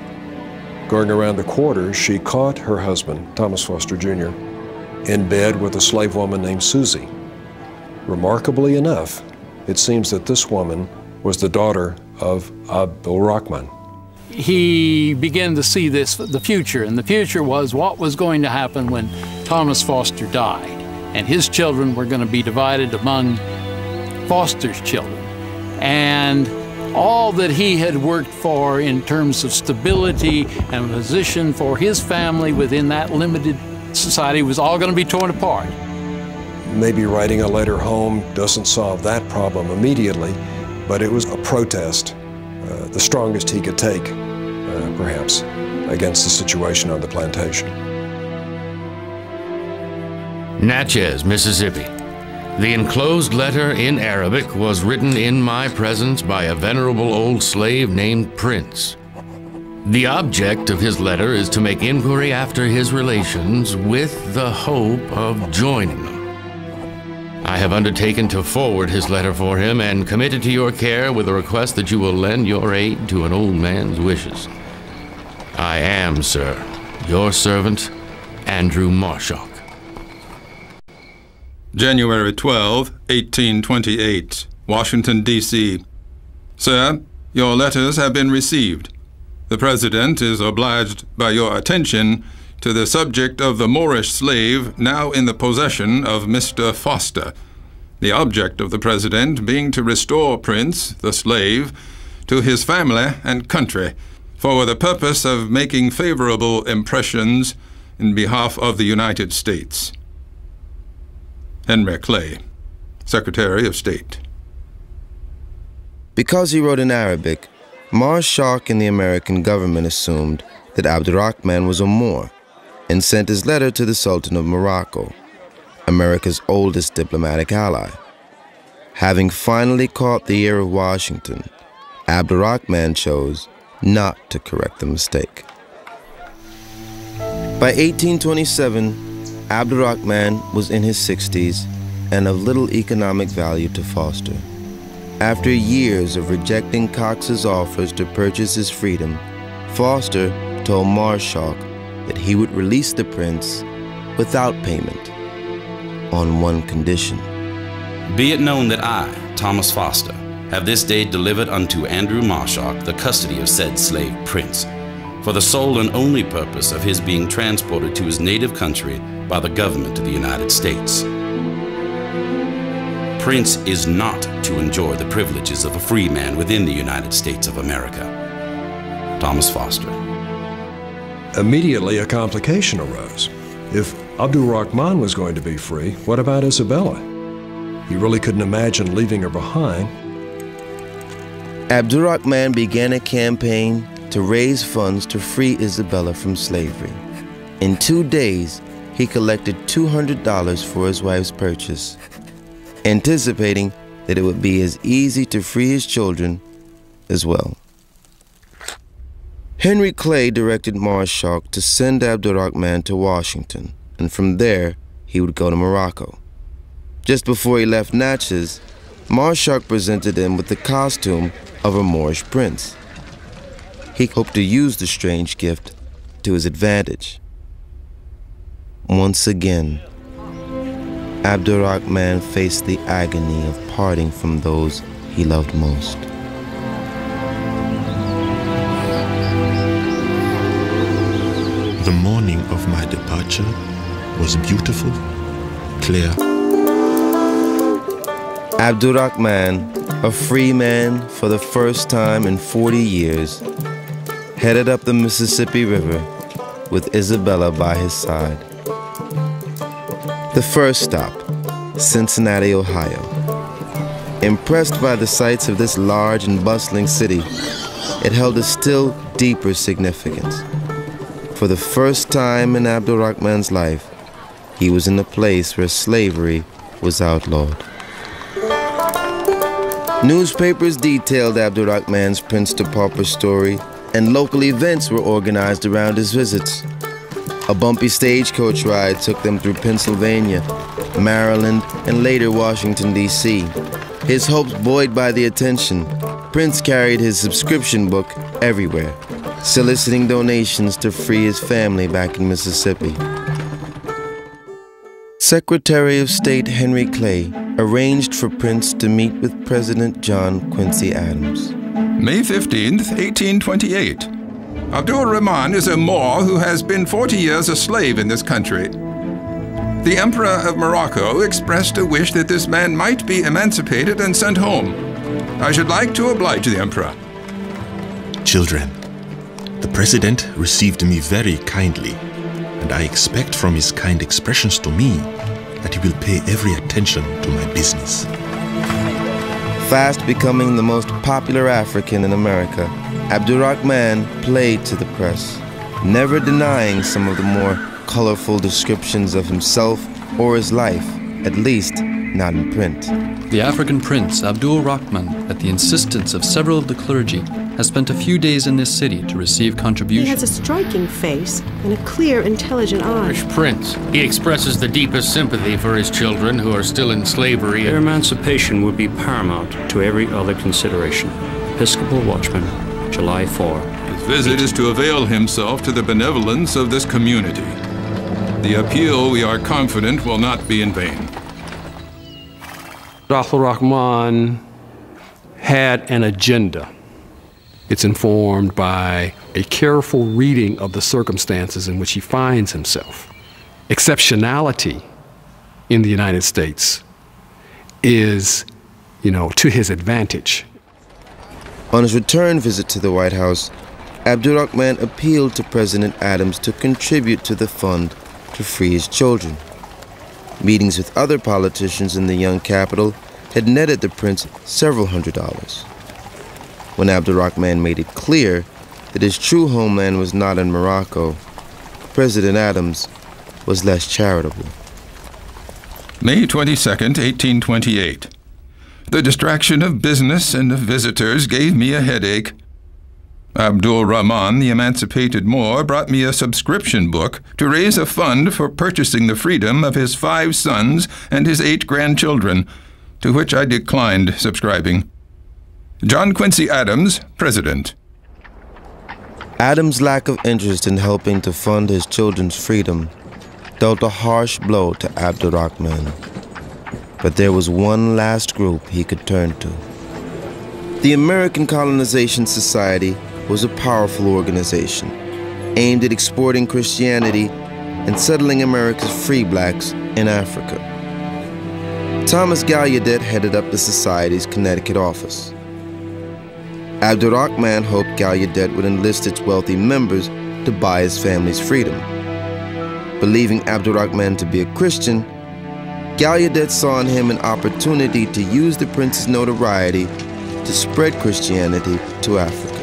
Going around the quarters, she caught her husband, Thomas Foster Jr., in bed with a slave woman named Susie. Remarkably enough, it seems that this woman was the daughter of Abdul Rahman. He began to see the future, and the future was what was going to happen when Thomas Foster died. And his children were going to be divided among Foster's children. And all that he had worked for in terms of stability and position for his family within that limited society was all going to be torn apart. Maybe writing a letter home doesn't solve that problem immediately, but it was a protest, the strongest he could take, perhaps, against the situation on the plantation. Natchez, Mississippi. The enclosed letter in Arabic was written in my presence by a venerable old slave named Prince. The object of his letter is to make inquiry after his relations with the hope of joining them. I have undertaken to forward his letter for him and commit it to your care with a request that you will lend your aid to an old man's wishes. I am, sir, your servant, Andrew Marshak. January 12, 1828, Washington, D.C. Sir, your letters have been received. The President is obliged by your attention to the subject of the Moorish slave now in the possession of Mr. Foster, the object of the President being to restore Prince, the slave, to his family and country, for the purpose of making favorable impressions in behalf of the United States. Henry Clay, Secretary of State. Because he wrote in Arabic, Marshak and the American government assumed that Abdul Rahman was a Moor and sent his letter to the Sultan of Morocco, America's oldest diplomatic ally. Having finally caught the ear of Washington, Abdul Rahman chose not to correct the mistake. By 1827, Abdul Rahman was in his 60s and of little economic value to Foster. After years of rejecting Cox's offers to purchase his freedom, Foster told Marshak that he would release the prince without payment, on one condition. Be it known that I, Thomas Foster, have this day delivered unto Andrew Marshak the custody of said slave prince, for the sole and only purpose of his being transported to his native country by the government of the United States. Prince is not to enjoy the privileges of a free man within the United States of America. Thomas Foster. Immediately, a complication arose. If Abdul Rahman was going to be free, what about Isabella? He really couldn't imagine leaving her behind. Abdul Rahman began a campaign to raise funds to free Isabella from slavery. In 2 days, he collected $200 for his wife's purchase, anticipating that it would be as easy to free his children as well. Henry Clay directed Marshak to send Abdul Rahman to Washington, and from there he would go to Morocco. Just before he left Natchez, Marshak presented him with the costume of a Moorish prince. He hoped to use the strange gift to his advantage. Once again, Abdul Rahman faced the agony of parting from those he loved most. The morning of my departure was beautiful, clear. Abdul Rahman, a free man for the first time in 40 years, headed up the Mississippi River with Isabella by his side. The first stop, Cincinnati, Ohio. Impressed by the sights of this large and bustling city, it held a still deeper significance. For the first time in Abdul Rahman's life, he was in a place where slavery was outlawed. Newspapers detailed Abdul Rahman's prince to pauper story, and local events were organized around his visits. A bumpy stagecoach ride took them through Pennsylvania, Maryland, and later Washington, D.C. His hopes buoyed by the attention, Prince carried his subscription book everywhere, soliciting donations to free his family back in Mississippi. Secretary of State Henry Clay arranged for Prince to meet with President John Quincy Adams. May 15th, 1828. Abdul Rahman is a Moor who has been 40 years a slave in this country. The Emperor of Morocco expressed a wish that this man might be emancipated and sent home. I should like to oblige the Emperor. Children, the President received me very kindly, and I expect from his kind expressions to me that he will pay every attention to my business. Fast becoming the most popular African in America, Abdul Rahman played to the press, never denying some of the more colorful descriptions of himself or his life, at least not in print. The African prince, Abdul Rahman, at the insistence of several of the clergy, has spent a few days in this city to receive contributions. He has a striking face and a clear, intelligent eye. Irish prince. He expresses the deepest sympathy for his children who are still in slavery. Their emancipation would be paramount to every other consideration. Episcopal Watchman, July 4. His visit is to avail himself to the benevolence of this community. The appeal, we are confident, will not be in vain. Abdul Rahman had an agenda. It's informed by a careful reading of the circumstances in which he finds himself. Exceptionality in the United States is, to his advantage. On his return visit to the White House, Abdul Rahman appealed to President Adams to contribute to the fund to free his children. Meetings with other politicians in the young capital had netted the prince several $100s. When Abdul Rahman made it clear that his true homeland was not in Morocco, President Adams was less charitable. May 22nd, 1828. The distraction of business and of visitors gave me a headache. Abdul Rahman, the emancipated Moor, brought me a subscription book to raise a fund for purchasing the freedom of his 5 sons and his 8 grandchildren, to which I declined subscribing. John Quincy Adams, President. Adams' lack of interest in helping to fund his children's freedom dealt a harsh blow to Abdul Rahman. But there was one last group he could turn to. The American Colonization Society was a powerful organization aimed at exporting Christianity and settling America's free blacks in Africa. Thomas Gallaudet headed up the Society's Connecticut office. Abdul Rahman hoped Gallaudet would enlist its wealthy members to buy his family's freedom. Believing Abdul Rahman to be a Christian, Gallaudet saw in him an opportunity to use the prince's notoriety to spread Christianity to Africa.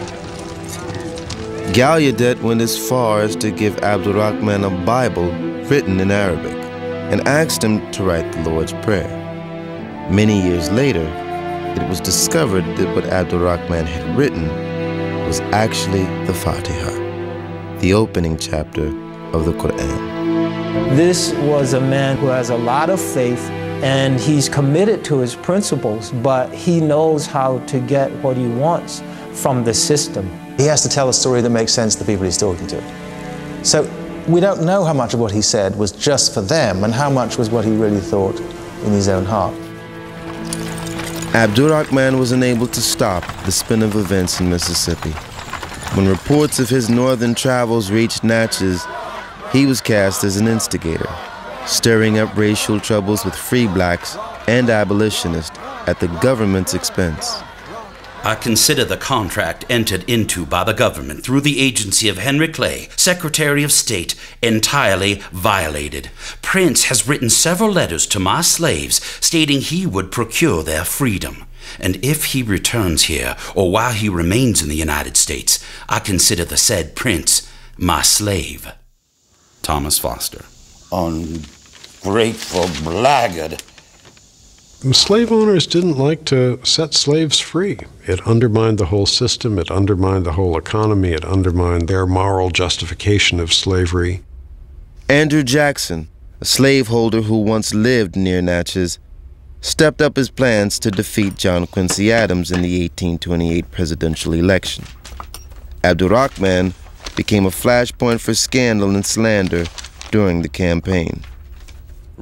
Gallaudet went as far as to give Abdul Rahman a Bible written in Arabic and asked him to write the Lord's Prayer. Many years later, it was discovered that what Abdul Rahman had written was actually the Fatiha, the opening chapter of the Quran. This was a man who has a lot of faith, and he's committed to his principles, but he knows how to get what he wants from the system. He has to tell a story that makes sense to the people he's talking to. So we don't know how much of what he said was just for them and how much was what he really thought in his own heart. Abdul Rahman was unable to stop the spin of events in Mississippi. When reports of his northern travels reached Natchez, he was cast as an instigator, stirring up racial troubles with free blacks and abolitionists at the government's expense. I consider the contract entered into by the government through the agency of Henry Clay, Secretary of State, entirely violated. Prince has written several letters to my slaves stating he would procure their freedom. And if he returns here, or while he remains in the United States, I consider the said Prince my slave. Thomas Foster. Ungrateful blackguard. Slave owners didn't like to set slaves free. It undermined the whole system, it undermined the whole economy, it undermined their moral justification of slavery. Andrew Jackson, a slaveholder who once lived near Natchez, stepped up his plans to defeat John Quincy Adams in the 1828 presidential election. Abdul Rahman became a flashpoint for scandal and slander during the campaign.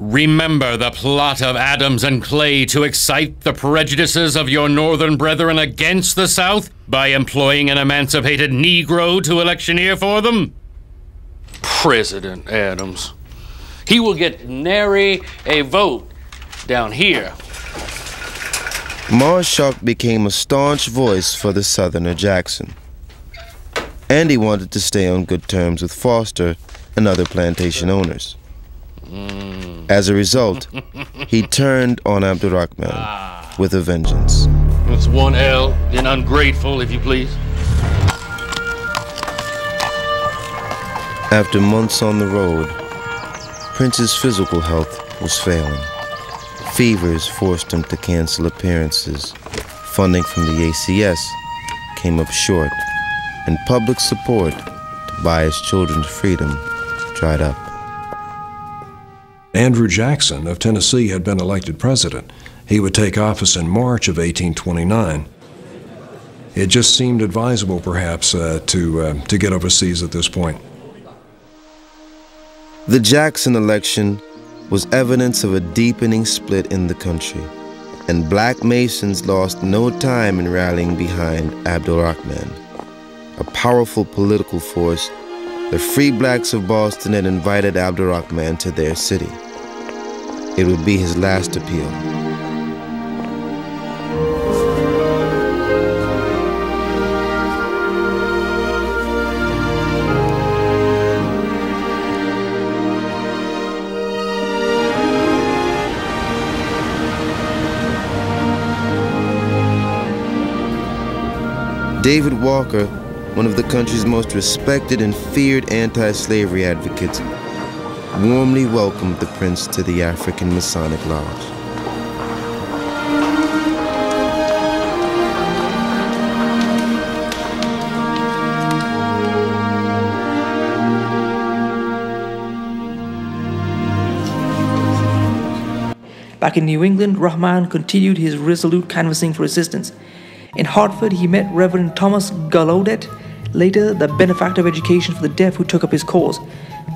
Remember the plot of Adams and Clay to excite the prejudices of your northern brethren against the South by employing an emancipated Negro to electioneer for them? President Adams. He will get nary a vote down here. Marshak became a staunch voice for the Southerner Jackson. And he wanted to stay on good terms with Foster and other plantation owners. As a result, he turned on Abdul Rahman with a vengeance. That's one L in ungrateful, if you please. After months on the road, Prince's physical health was failing. Fevers forced him to cancel appearances. Funding from the ACS came up short, and public support to buy his children's freedom dried up. Andrew Jackson of Tennessee had been elected president. He would take office in March of 1829. It just seemed advisable, perhaps, to get overseas at this point. The Jackson election was evidence of a deepening split in the country, and black Masons lost no time in rallying behind Abdul Rahman. A powerful political force, the Free Blacks of Boston had invited Abdul Rahman to their city. It would be his last appeal. David Walker, one of the country's most respected and feared anti-slavery advocates, warmly welcomed the prince to the African Masonic Lodge. Back in New England, Rahman continued his resolute canvassing for resistance. In Hartford, he met Reverend Thomas Gallaudet, later the benefactor of education for the deaf, who took up his cause.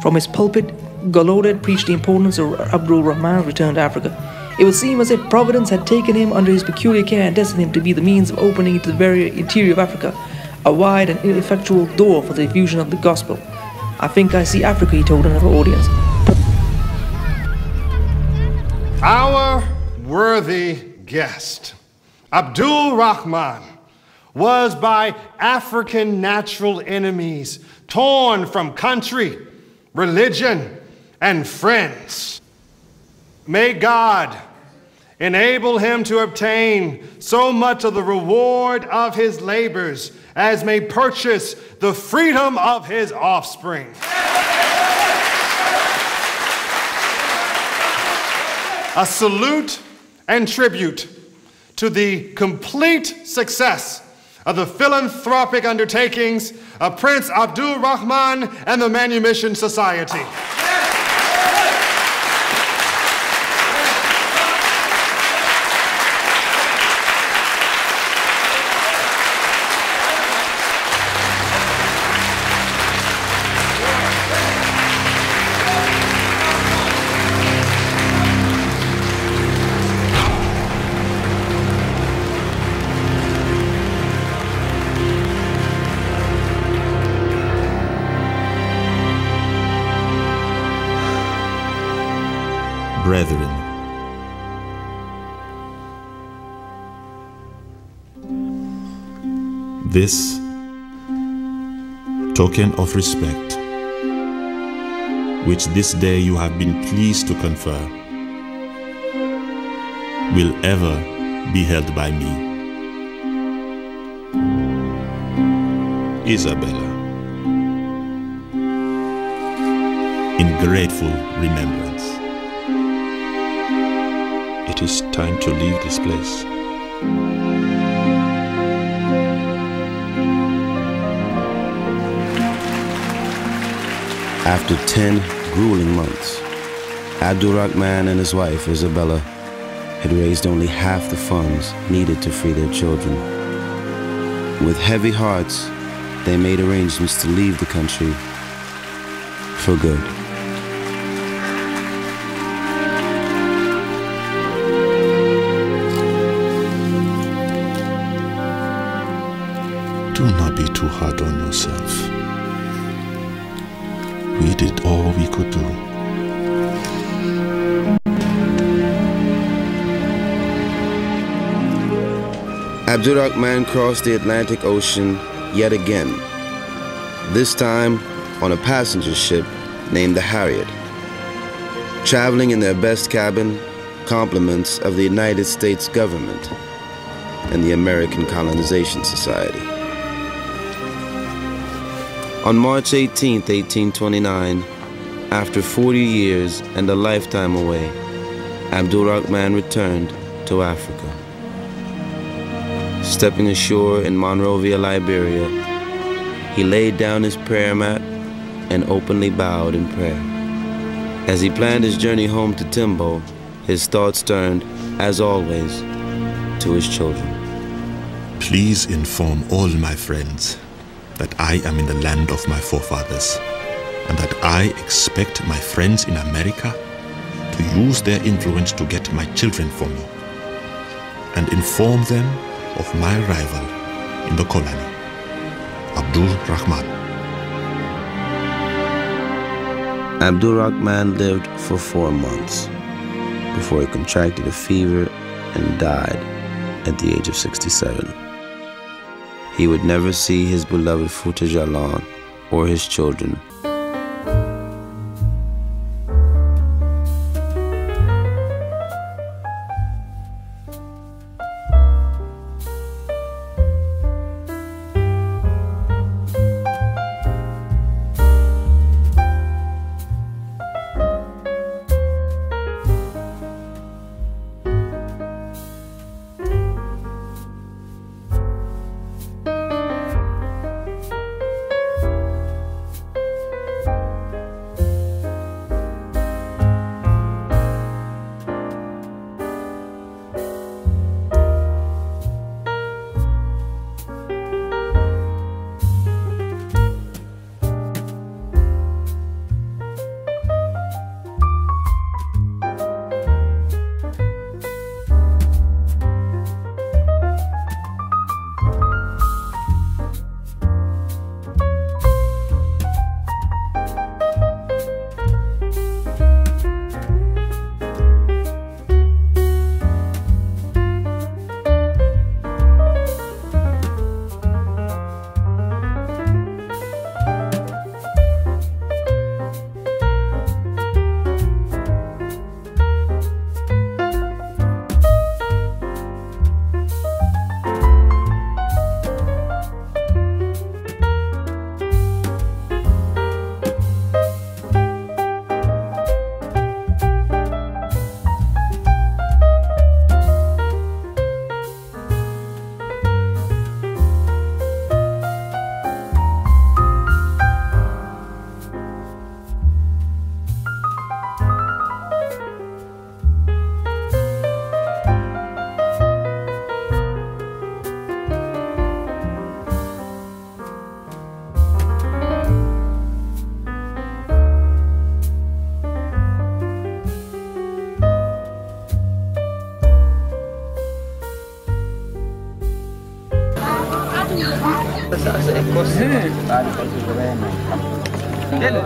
From his pulpit, Gallaudet preached the importance of Abdul Rahman's return to Africa. It would seem as if Providence had taken him under his peculiar care and destined him to be the means of opening into the very interior of Africa, a wide and ineffectual door for the diffusion of the gospel. I think I see Africa, he told another audience. Our worthy guest, Abdul Rahman, was by African natural enemies torn from country, religion, and friends. May God enable him to obtain so much of the reward of his labors as may purchase the freedom of his offspring. A salute and tribute to the complete success of the philanthropic undertakings of Prince Abdul Rahman and the Manumission Society. Brethren, this token of respect, which this day you have been pleased to confer, will ever be held by me, Isabella, in grateful remembrance. It is time to leave this place. After 10 grueling months, Abdul Rahman and his wife, Isabella, had raised only half the funds needed to free their children. With heavy hearts, they made arrangements to leave the country for good. Do not be too hard on yourself. We did all we could do. Abdul Rahman crossed the Atlantic Ocean yet again, this time on a passenger ship named the Harriet. Traveling in their best cabin, compliments of the United States government and the American Colonization Society. On March 18, 1829, after 40 years and a lifetime away, Abdul Rahman returned to Africa. Stepping ashore in Monrovia, Liberia, he laid down his prayer mat and openly bowed in prayer. As he planned his journey home to Timbo, his thoughts turned, as always, to his children. Please inform all my friends that I am in the land of my forefathers, and that I expect my friends in America to use their influence to get my children for me, and inform them of my arrival in the colony. Abdul Rahman. Abdul Rahman lived for 4 months before he contracted a fever and died at the age of 67. He would never see his beloved Fouta Djallo or his children. Djallo.